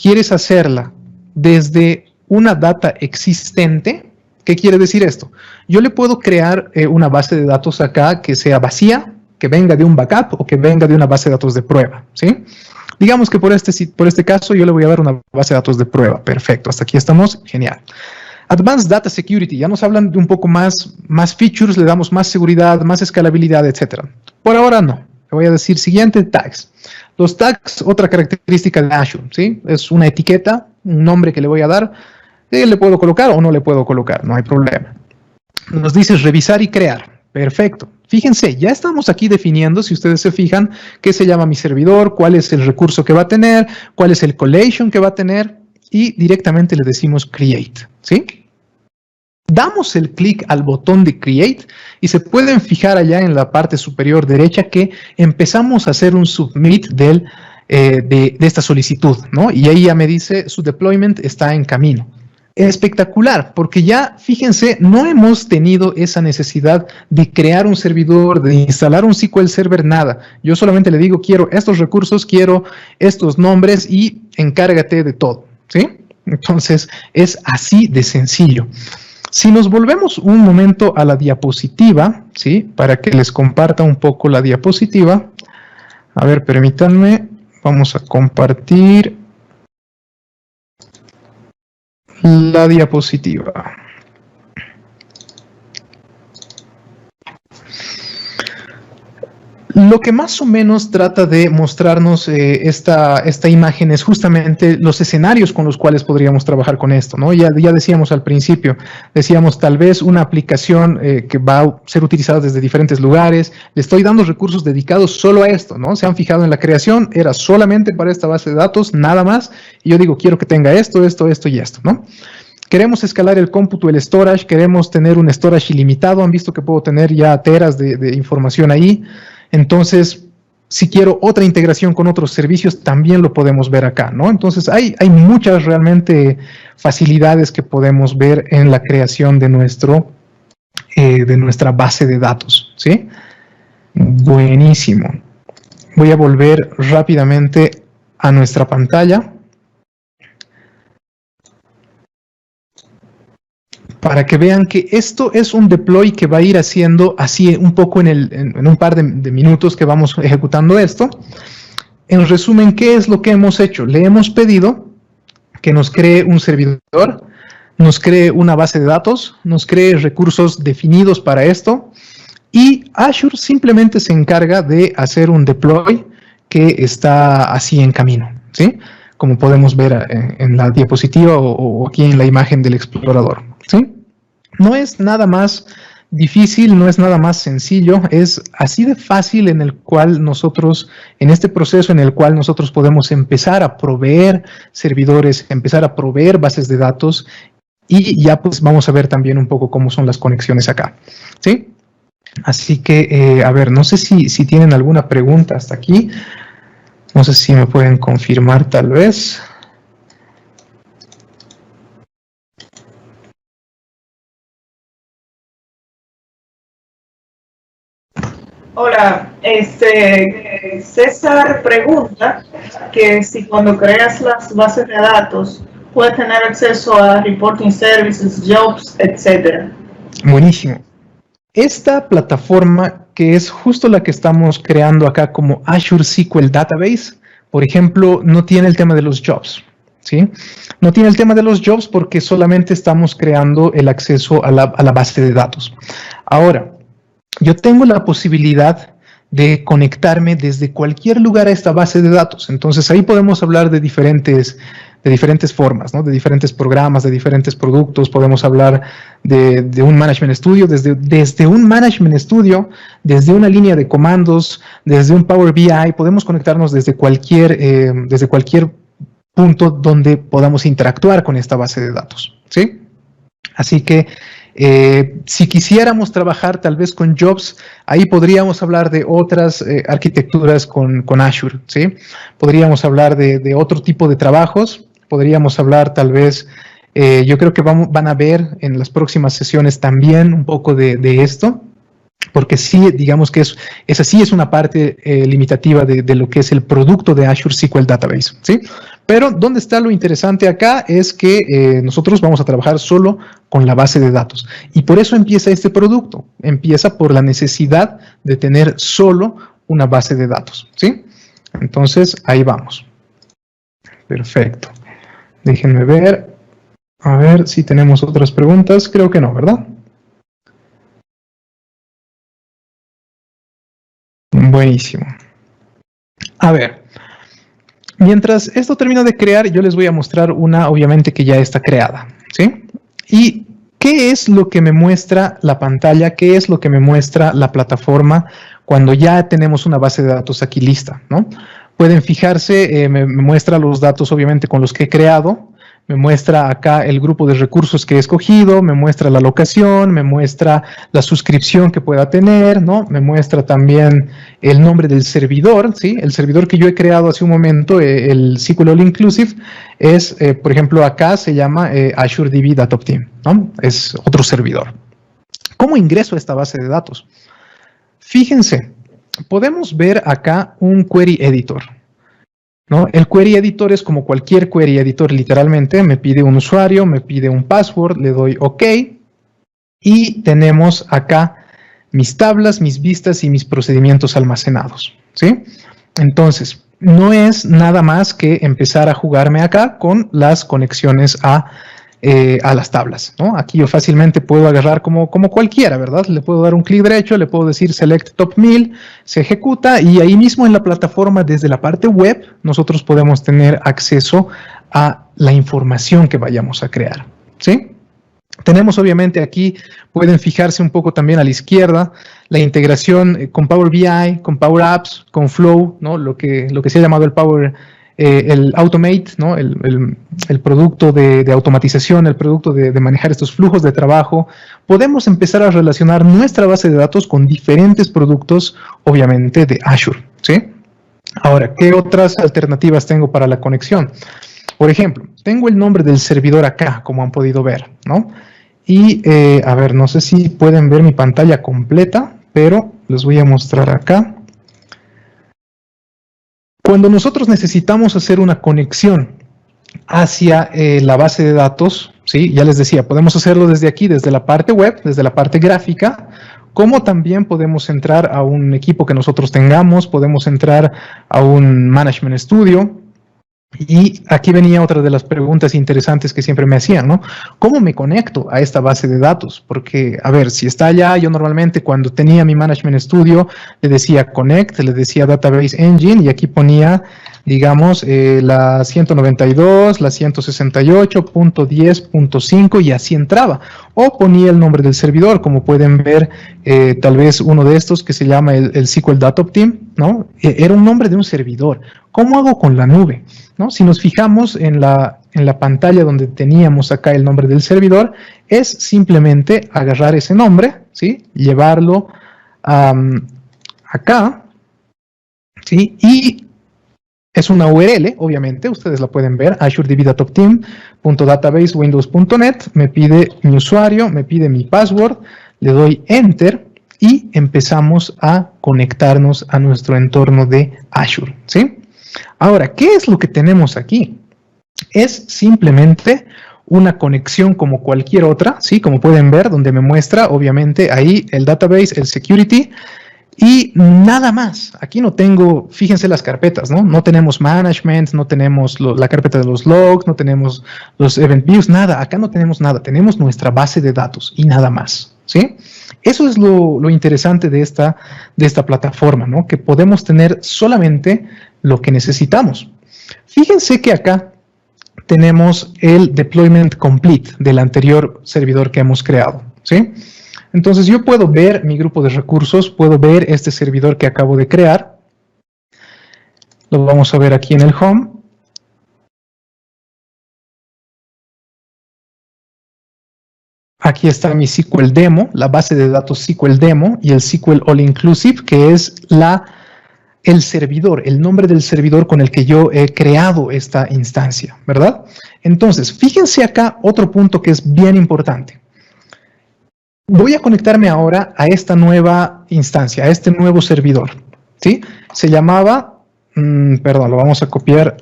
¿Quieres hacerla desde una data existente? ¿Qué quiere decir esto? Yo le puedo crear una base de datos acá que sea vacía, que venga de un backup o que venga de una base de datos de prueba, ¿sí? Digamos que por este caso yo le voy a dar una base de datos de prueba. Perfecto, hasta aquí estamos, genial. Advanced Data Security, ya nos hablan de un poco más features, le damos más seguridad, más escalabilidad, etc. Por ahora no. Le voy a decir siguiente, tags. Los tags, otra característica de Azure, ¿sí? Es una etiqueta, un nombre que le voy a dar. Le puedo colocar o no le puedo colocar, no hay problema. Nos dice revisar y crear. Perfecto. Fíjense, ya estamos aquí definiendo, si ustedes se fijan, qué se llama mi servidor, cuál es el recurso que va a tener, cuál es el collation que va a tener, y directamente le decimos create, ¿sí? Damos el clic al botón de create y se pueden fijar allá en la parte superior derecha que empezamos a hacer un submit de esta solicitud, ¿no? Y ahí ya me dice su deployment está en camino. Espectacular, porque ya, fíjense, no hemos tenido esa necesidad de crear un servidor, de instalar un SQL Server, nada. Yo solamente le digo, quiero estos recursos, quiero estos nombres y encárgate de todo, ¿sí? Entonces, es así de sencillo. Si nos volvemos un momento a la diapositiva, ¿sí? Para que les comparta un poco la diapositiva. A ver, permítanme, vamos a compartir la diapositiva. Lo que más o menos trata de mostrarnos esta imagen es justamente los escenarios con los cuales podríamos trabajar con esto, ¿no? Ya decíamos al principio, decíamos tal vez una aplicación que va a ser utilizada desde diferentes lugares, le estoy dando recursos dedicados solo a esto, ¿no? Se han fijado en la creación, era solamente para esta base de datos, nada más, y yo digo, quiero que tenga esto y esto, ¿no? Queremos escalar el cómputo, el storage, queremos tener un storage ilimitado, han visto que puedo tener ya teras de información ahí. Entonces, si quiero otra integración con otros servicios, también lo podemos ver acá, ¿no? Entonces, hay muchas realmente facilidades que podemos ver en la creación de nuestra base de datos, ¿sí? Buenísimo. Voy a volver rápidamente a nuestra pantalla para que vean que esto es un deploy que va a ir haciendo así un poco en un par de minutos que vamos ejecutando esto. En resumen, ¿qué es lo que hemos hecho? Le hemos pedido que nos cree un servidor, nos cree una base de datos, nos cree recursos definidos para esto, y Azure simplemente se encarga de hacer un deploy que está así en camino, ¿sí? Como podemos ver en la diapositiva o aquí en la imagen del explorador, ¿sí? No es nada más difícil, no es nada más sencillo, es así de fácil en este proceso en el cual nosotros podemos empezar a proveer servidores, empezar a proveer bases de datos, y ya pues vamos a ver también un poco cómo son las conexiones acá, ¿sí? Así que, a ver, no sé si tienen alguna pregunta hasta aquí, no sé si me pueden confirmar tal vez. Hola, César pregunta que si cuando creas las bases de datos puedes tener acceso a reporting services, jobs, etc. Buenísimo. Esta plataforma, que es justo la que estamos creando acá como Azure SQL Database, por ejemplo, no tiene el tema de los jobs, ¿sí? No tiene el tema de los jobs porque solamente estamos creando el acceso a la base de datos. Ahora, yo tengo la posibilidad de conectarme desde cualquier lugar a esta base de datos. Entonces ahí podemos hablar de diferentes formas, ¿no? De diferentes programas, de diferentes productos. Podemos hablar de un Management Studio, desde un Management Studio, desde una línea de comandos, desde un Power BI. Podemos conectarnos desde cualquier punto donde podamos interactuar con esta base de datos, ¿sí? Así que si quisiéramos trabajar tal vez con jobs, ahí podríamos hablar de otras arquitecturas con Azure, ¿sí? Podríamos hablar de otro tipo de trabajos, podríamos hablar tal vez, yo creo que van a ver en las próximas sesiones también un poco de esto, porque sí, digamos que esa sí es una parte limitativa de lo que es el producto de Azure SQL Database, ¿sí? Pero donde está lo interesante acá es que nosotros vamos a trabajar solo con la base de datos. Y por eso empieza este producto. Empieza por la necesidad de tener solo una base de datos, ¿sí? Entonces, ahí vamos. Perfecto. Déjenme ver. A ver si tenemos otras preguntas. Creo que no, ¿verdad? Buenísimo. A ver. Mientras esto termina de crear, yo les voy a mostrar una, obviamente, que ya está creada, ¿sí? ¿Y qué es lo que me muestra la pantalla? ¿Qué es lo que me muestra la plataforma cuando ya tenemos una base de datos aquí lista, ¿no? Pueden fijarse, me muestra los datos, obviamente, con los que he creado. Me muestra acá el grupo de recursos que he escogido, me muestra la locación, me muestra la suscripción que pueda tener, ¿no? Me muestra también el nombre del servidor, ¿sí? El servidor que yo he creado hace un momento, el SQL All Inclusive, es, por ejemplo, acá se llama Azure DB DataOptim, ¿no? Es otro servidor. ¿Cómo ingreso a esta base de datos? Fíjense, podemos ver acá un Query Editor, ¿no? El Query Editor es como cualquier Query Editor literalmente, me pide un usuario, me pide un password, le doy OK y tenemos acá mis tablas, mis vistas y mis procedimientos almacenados, ¿sí? Entonces, no es nada más que empezar a jugarme acá con las conexiones a las tablas, ¿no? Aquí yo fácilmente puedo agarrar como cualquiera, ¿verdad? Le puedo dar un clic derecho, le puedo decir Select Top 1000, se ejecuta y ahí mismo en la plataforma, desde la parte web, nosotros podemos tener acceso a la información que vayamos a crear, ¿sí? Tenemos obviamente aquí, pueden fijarse un poco también a la izquierda, la integración con Power BI, con Power Apps, con Flow, ¿no? Lo que se ha llamado el Automate, ¿no? El producto de automatización, el producto de manejar estos flujos de trabajo. Podemos empezar a relacionar nuestra base de datos con diferentes productos, obviamente, de Azure, ¿sí? Ahora, ¿qué otras alternativas tengo para la conexión? Por ejemplo, tengo el nombre del servidor acá, como han podido ver, ¿no? Y, a ver, no sé si pueden ver mi pantalla completa, pero les voy a mostrar acá. Cuando nosotros necesitamos hacer una conexión hacia la base de datos, ¿sí? Ya les decía, podemos hacerlo desde aquí, desde la parte web, desde la parte gráfica, como también podemos entrar a un equipo que nosotros tengamos, podemos entrar a un Management Studio. Y aquí venía otra de las preguntas interesantes que siempre me hacían, ¿no? ¿Cómo me conecto a esta base de datos? Porque, a ver, si está allá, yo normalmente cuando tenía mi Management Studio, le decía Connect, le decía Database Engine, y aquí ponía, digamos, la 192, la 168.10.5, y así entraba. O ponía el nombre del servidor, como pueden ver, tal vez uno de estos que se llama el SQL DataOptim, ¿no? Era un nombre de un servidor. ¿Cómo hago con la nube? ¿No? Si nos fijamos en la pantalla donde teníamos acá el nombre del servidor, es simplemente agarrar ese nombre, ¿sí? Llevarlo acá, ¿sí? Y es una URL, obviamente, ustedes la pueden ver, azuredbdataoptim.databasewindows.net, me pide mi usuario, me pide mi password, le doy Enter y empezamos a conectarnos a nuestro entorno de Azure, ¿sí? Ahora, ¿qué es lo que tenemos aquí? Es simplemente una conexión como cualquier otra, ¿sí? Como pueden ver, donde me muestra, obviamente, ahí el database, el security, Y nada más. Aquí no tengo, fíjense las carpetas, ¿no? No tenemos management, no tenemos la carpeta de los logs, no tenemos los event views, nada. Acá no tenemos nada. Tenemos nuestra base de datos y nada más, ¿sí? Eso es lo interesante de esta plataforma, ¿no? Que podemos tener solamente lo que necesitamos. Fíjense que acá tenemos el deployment complete del anterior servidor que hemos creado, ¿sí? Entonces yo puedo ver mi grupo de recursos, puedo ver este servidor que acabo de crear. Lo vamos a ver aquí en el home. Aquí está mi SQL Demo, la base de datos SQL Demo y el SQL All Inclusive, que es el servidor, el nombre del servidor con el que yo he creado esta instancia, ¿verdad? Entonces, fíjense acá otro punto que es bien importante. Voy a conectarme ahora a esta nueva instancia, a este nuevo servidor, ¿sí? Se llamaba, perdón, lo vamos a copiar,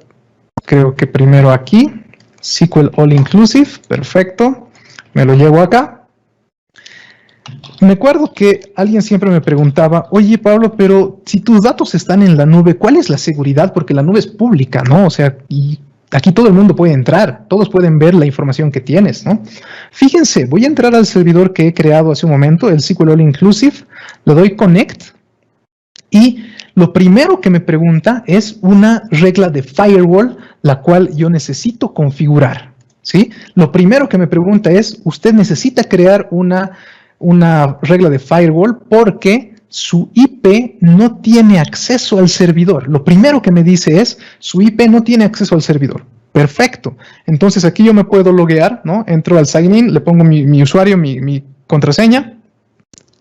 creo que primero aquí, SQL All Inclusive, perfecto, me lo llevo acá. Me acuerdo que alguien siempre me preguntaba, oye Pablo, pero si tus datos están en la nube, ¿cuál es la seguridad? Porque la nube es pública, ¿no? O sea, y aquí todo el mundo puede entrar, todos pueden ver la información que tienes, ¿no? Fíjense, voy a entrar al servidor que he creado hace un momento, el SQL All Inclusive, le doy Connect, y lo primero que me pregunta es una regla de firewall, la cual yo necesito configurar, ¿sí? Lo primero que me pregunta es, usted necesita crear una regla de firewall porque su IP no tiene acceso al servidor. Lo primero que me dice es, su IP no tiene acceso al servidor. Perfecto. Entonces aquí yo me puedo loguear, ¿no? Entro al sign in, le pongo mi usuario, mi contraseña,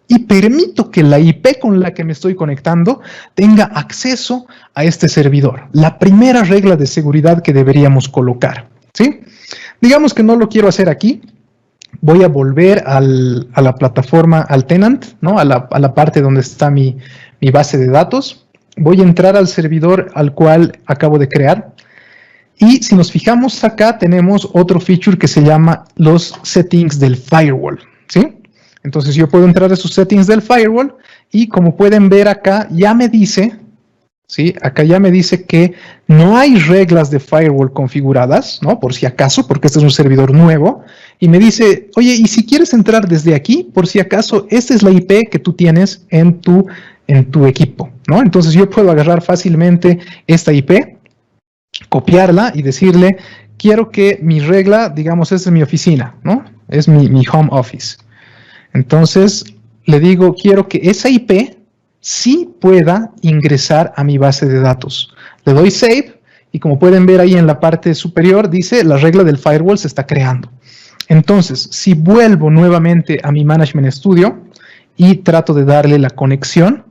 y permito que la IP con la que me estoy conectando tenga acceso a este servidor. La primera regla de seguridad que deberíamos colocar, ¿sí? Digamos que no lo quiero hacer aquí. Voy a volver a la plataforma, al tenant, ¿no? a la parte donde está mi base de datos. Voy a entrar al servidor al cual acabo de crear. Y si nos fijamos acá, tenemos otro feature que se llama los settings del firewall, ¿sí? Entonces yo puedo entrar a esos settings del firewall y como pueden ver acá, ya me dice, ¿sí? Acá ya me dice que no hay reglas de firewall configuradas, ¿no? Por si acaso, porque este es un servidor nuevo. Y me dice, oye, y si quieres entrar desde aquí, por si acaso, esta es la IP que tú tienes en tu equipo, ¿no? Entonces yo puedo agarrar fácilmente esta IP, copiarla y decirle, quiero que mi regla, digamos, esta es mi oficina, ¿no? Es mi home office. Entonces le digo, quiero que esa IP sí pueda ingresar a mi base de datos. Le doy Save y como pueden ver ahí en la parte superior, dice, la regla del firewall se está creando. Entonces, si vuelvo nuevamente a mi Management Studio y trato de darle la conexión,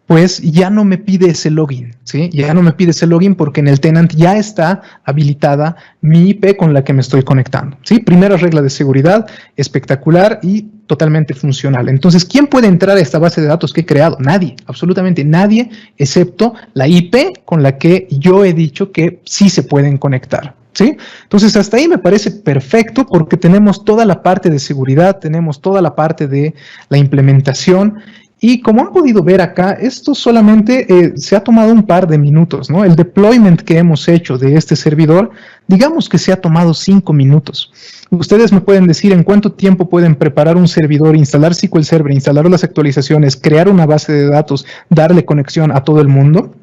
pues ya no me pide ese login, ¿sí? Ya no me pide ese login porque en el tenant ya está habilitada mi IP con la que me estoy conectando, ¿sí? Primera regla de seguridad, espectacular y totalmente funcional. Entonces, ¿quién puede entrar a esta base de datos que he creado? Nadie, absolutamente nadie, excepto la IP con la que yo he dicho que sí se pueden conectar, ¿sí? Entonces, hasta ahí me parece perfecto porque tenemos toda la parte de seguridad, tenemos toda la parte de la implementación. Y como han podido ver acá, esto solamente se ha tomado un par de minutos, ¿no? El deployment que hemos hecho de este servidor, digamos que se ha tomado 5 minutos. Ustedes me pueden decir en cuánto tiempo pueden preparar un servidor, instalar SQL Server, instalar las actualizaciones, crear una base de datos, darle conexión a todo el mundo.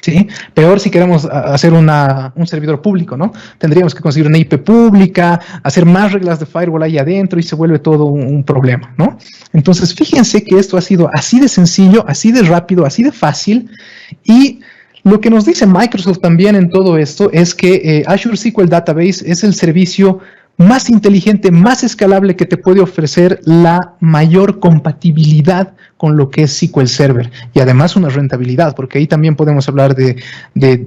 ¿Sí? Peor si queremos hacer un servidor público, ¿no? Tendríamos que conseguir una IP pública, hacer más reglas de firewall ahí adentro y se vuelve todo un problema, ¿no? Entonces, fíjense que esto ha sido así de sencillo, así de rápido, así de fácil. Y lo que nos dice Microsoft también en todo esto es que Azure SQL Database es el servicio más inteligente, más escalable que te puede ofrecer la mayor compatibilidad con lo que es SQL Server y además una rentabilidad, porque ahí también podemos hablar de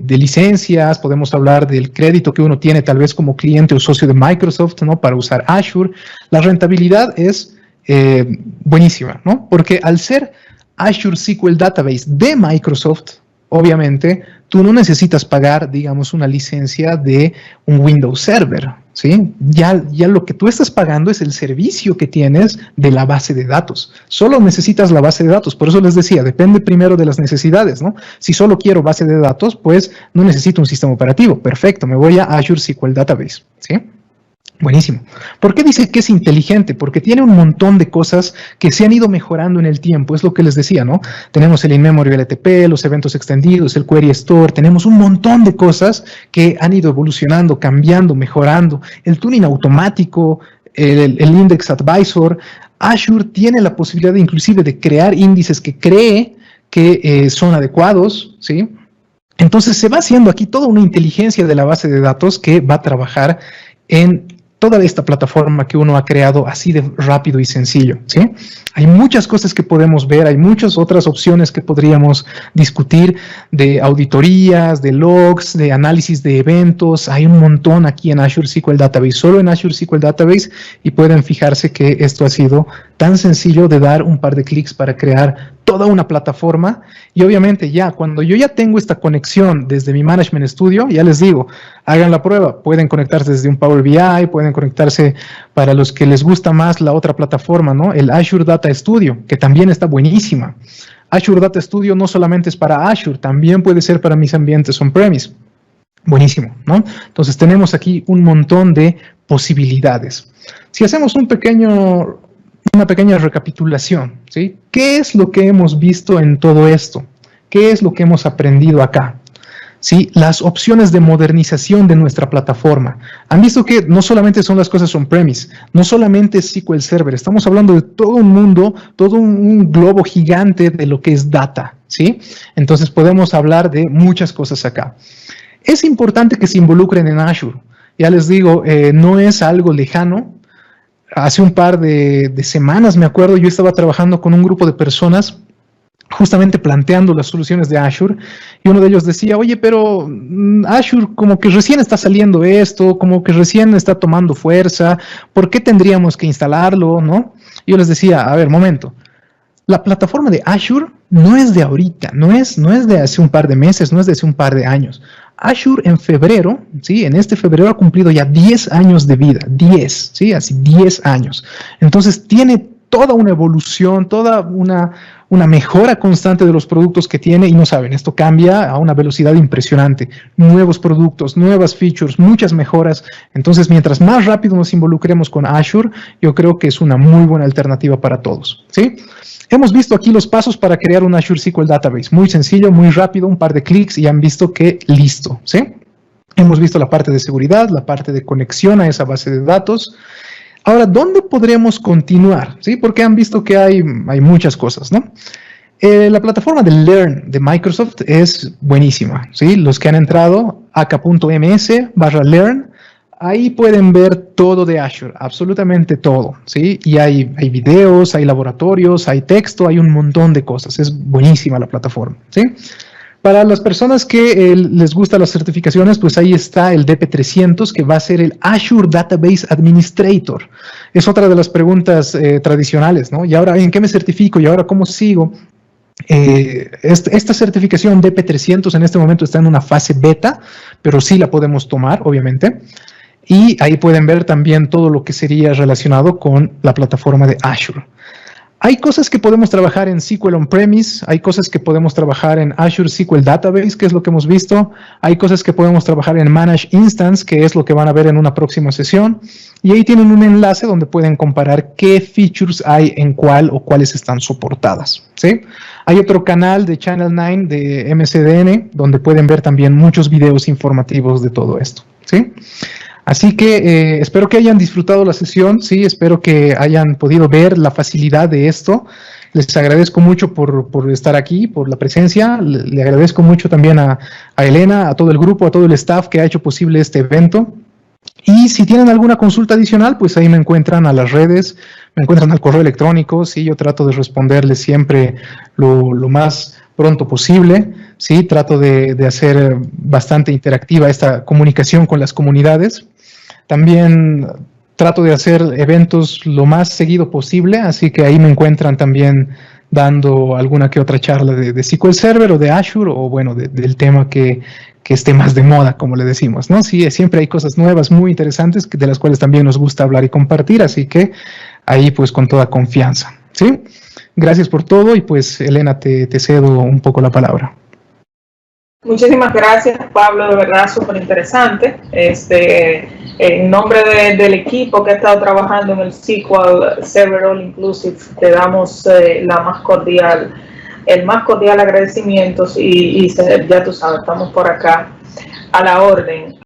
licencias, podemos hablar del crédito que uno tiene tal vez como cliente o socio de Microsoft, ¿no? Para usar Azure. La rentabilidad es buenísima, ¿no? Porque al ser Azure SQL Database de Microsoft, obviamente, tú no necesitas pagar, digamos, una licencia de un Windows Server, ¿sí? Ya lo que tú estás pagando es el servicio que tienes de la base de datos. Solo necesitas la base de datos. Por eso les decía, depende primero de las necesidades, ¿no? Si solo quiero base de datos, pues no necesito un sistema operativo. Perfecto, me voy a Azure SQL Database, ¿sí? Buenísimo. ¿Por qué dice que es inteligente? Porque tiene un montón de cosas que se han ido mejorando en el tiempo, es lo que les decía, ¿no? Tenemos el in-memory LTP, los eventos extendidos, el Query Store, tenemos un montón de cosas que han ido evolucionando, cambiando, mejorando. El tuning automático, el Index Advisor. Azure tiene la posibilidad inclusive de crear índices que cree que son adecuados, ¿sí? Entonces se va haciendo aquí toda una inteligencia de la base de datos que va a trabajar en toda esta plataforma que uno ha creado así de rápido y sencillo, ¿sí? Hay muchas cosas que podemos ver, hay muchas otras opciones que podríamos discutir de auditorías, de logs, de análisis de eventos. Hay un montón aquí en Azure SQL Database, solo en Azure SQL Database, y pueden fijarse que esto ha sido tan sencillo de dar un par de clics para crear toda una plataforma. Y obviamente ya, cuando yo ya tengo esta conexión desde mi Management Studio, ya les digo, hagan la prueba, pueden conectarse desde un Power BI, pueden conectarse para los que les gusta más la otra plataforma, ¿no? El Azure Data Studio, que también está buenísima. Azure Data Studio no solamente es para Azure, también puede ser para mis ambientes on-premise. Buenísimo, ¿no? Entonces tenemos aquí un montón de posibilidades. Si hacemos una pequeña recapitulación, ¿sí? ¿Qué es lo que hemos visto en todo esto? ¿Qué es lo que hemos aprendido acá? ¿Sí? Las opciones de modernización de nuestra plataforma. Han visto que no solamente son las cosas on-premise, no solamente es SQL Server, estamos hablando de todo un mundo, todo un globo gigante de lo que es data, ¿sí? Entonces podemos hablar de muchas cosas acá. Es importante que se involucren en Azure. Ya les digo, no es algo lejano. Hace un par de semanas, me acuerdo, yo estaba trabajando con un grupo de personas justamente planteando las soluciones de Azure, y uno de ellos decía, oye, pero Azure como que recién está saliendo esto, como que recién está tomando fuerza, ¿por qué tendríamos que instalarlo, no? Y yo les decía, a ver, momento, la plataforma de Azure no es de ahorita, no es de hace un par de meses, no es de hace un par de años. Azure en febrero, ¿sí? En este febrero ha cumplido ya 10 años de vida, 10, ¿sí? Así 10 años. Entonces tiene toda una evolución, toda una mejora constante de los productos que tiene, y no saben, esto cambia a una velocidad impresionante. Nuevos productos, nuevas features, muchas mejoras. Entonces, mientras más rápido nos involucremos con Azure, yo creo que es una muy buena alternativa para todos, ¿sí? Hemos visto aquí los pasos para crear un Azure SQL Database. Muy sencillo, muy rápido, un par de clics y han visto que listo, ¿sí? Hemos visto la parte de seguridad, la parte de conexión a esa base de datos. Ahora, ¿dónde podremos continuar? ¿Sí? Porque han visto que hay muchas cosas, ¿no? La plataforma de Learn de Microsoft es buenísima, ¿sí? Los que han entrado, aka.ms/learn, ahí pueden ver todo de Azure, absolutamente todo, ¿sí? Y hay videos, hay laboratorios, hay texto, hay un montón de cosas. Es buenísima la plataforma, ¿sí? Para las personas que les gustan las certificaciones, pues ahí está el DP300, que va a ser el Azure Database Administrator. Es otra de las preguntas tradicionales, ¿no? ¿Y ahora en qué me certifico? ¿Y ahora cómo sigo? Esta certificación DP300 en este momento está en una fase beta, pero sí la podemos tomar, obviamente. Y ahí pueden ver también todo lo que sería relacionado con la plataforma de Azure. Hay cosas que podemos trabajar en SQL On-Premise, hay cosas que podemos trabajar en Azure SQL Database, que es lo que hemos visto, hay cosas que podemos trabajar en Managed Instance, que es lo que van a ver en una próxima sesión, y ahí tienen un enlace donde pueden comparar qué features hay en cuál o cuáles están soportadas, ¿sí? Hay otro canal de Channel 9 de MCDN, donde pueden ver también muchos videos informativos de todo esto, ¿sí? Así que espero que hayan disfrutado la sesión, sí, espero que hayan podido ver la facilidad de esto. Les agradezco mucho por estar aquí, por la presencia. Le agradezco mucho también a Elena, a todo el grupo, a todo el staff que ha hecho posible este evento. Y si tienen alguna consulta adicional, pues ahí me encuentran a las redes, me encuentran al correo electrónico, sí, yo trato de responderles siempre lo más pronto posible, sí, trato de hacer bastante interactiva esta comunicación con las comunidades. También trato de hacer eventos lo más seguido posible, así que ahí me encuentran también dando alguna que otra charla de SQL Server o de Azure, o bueno, del tema que esté más de moda, como le decimos, ¿no? Sí, siempre hay cosas nuevas muy interesantes de las cuales también nos gusta hablar y compartir, así que ahí pues con toda confianza, ¿sí? Gracias por todo y pues Elena, te cedo un poco la palabra. Muchísimas gracias, Pablo, de verdad súper interesante. En nombre del equipo que ha estado trabajando en el SQL Server All Inclusive, te damos el más cordial agradecimiento y ya tú sabes, estamos por acá a la orden.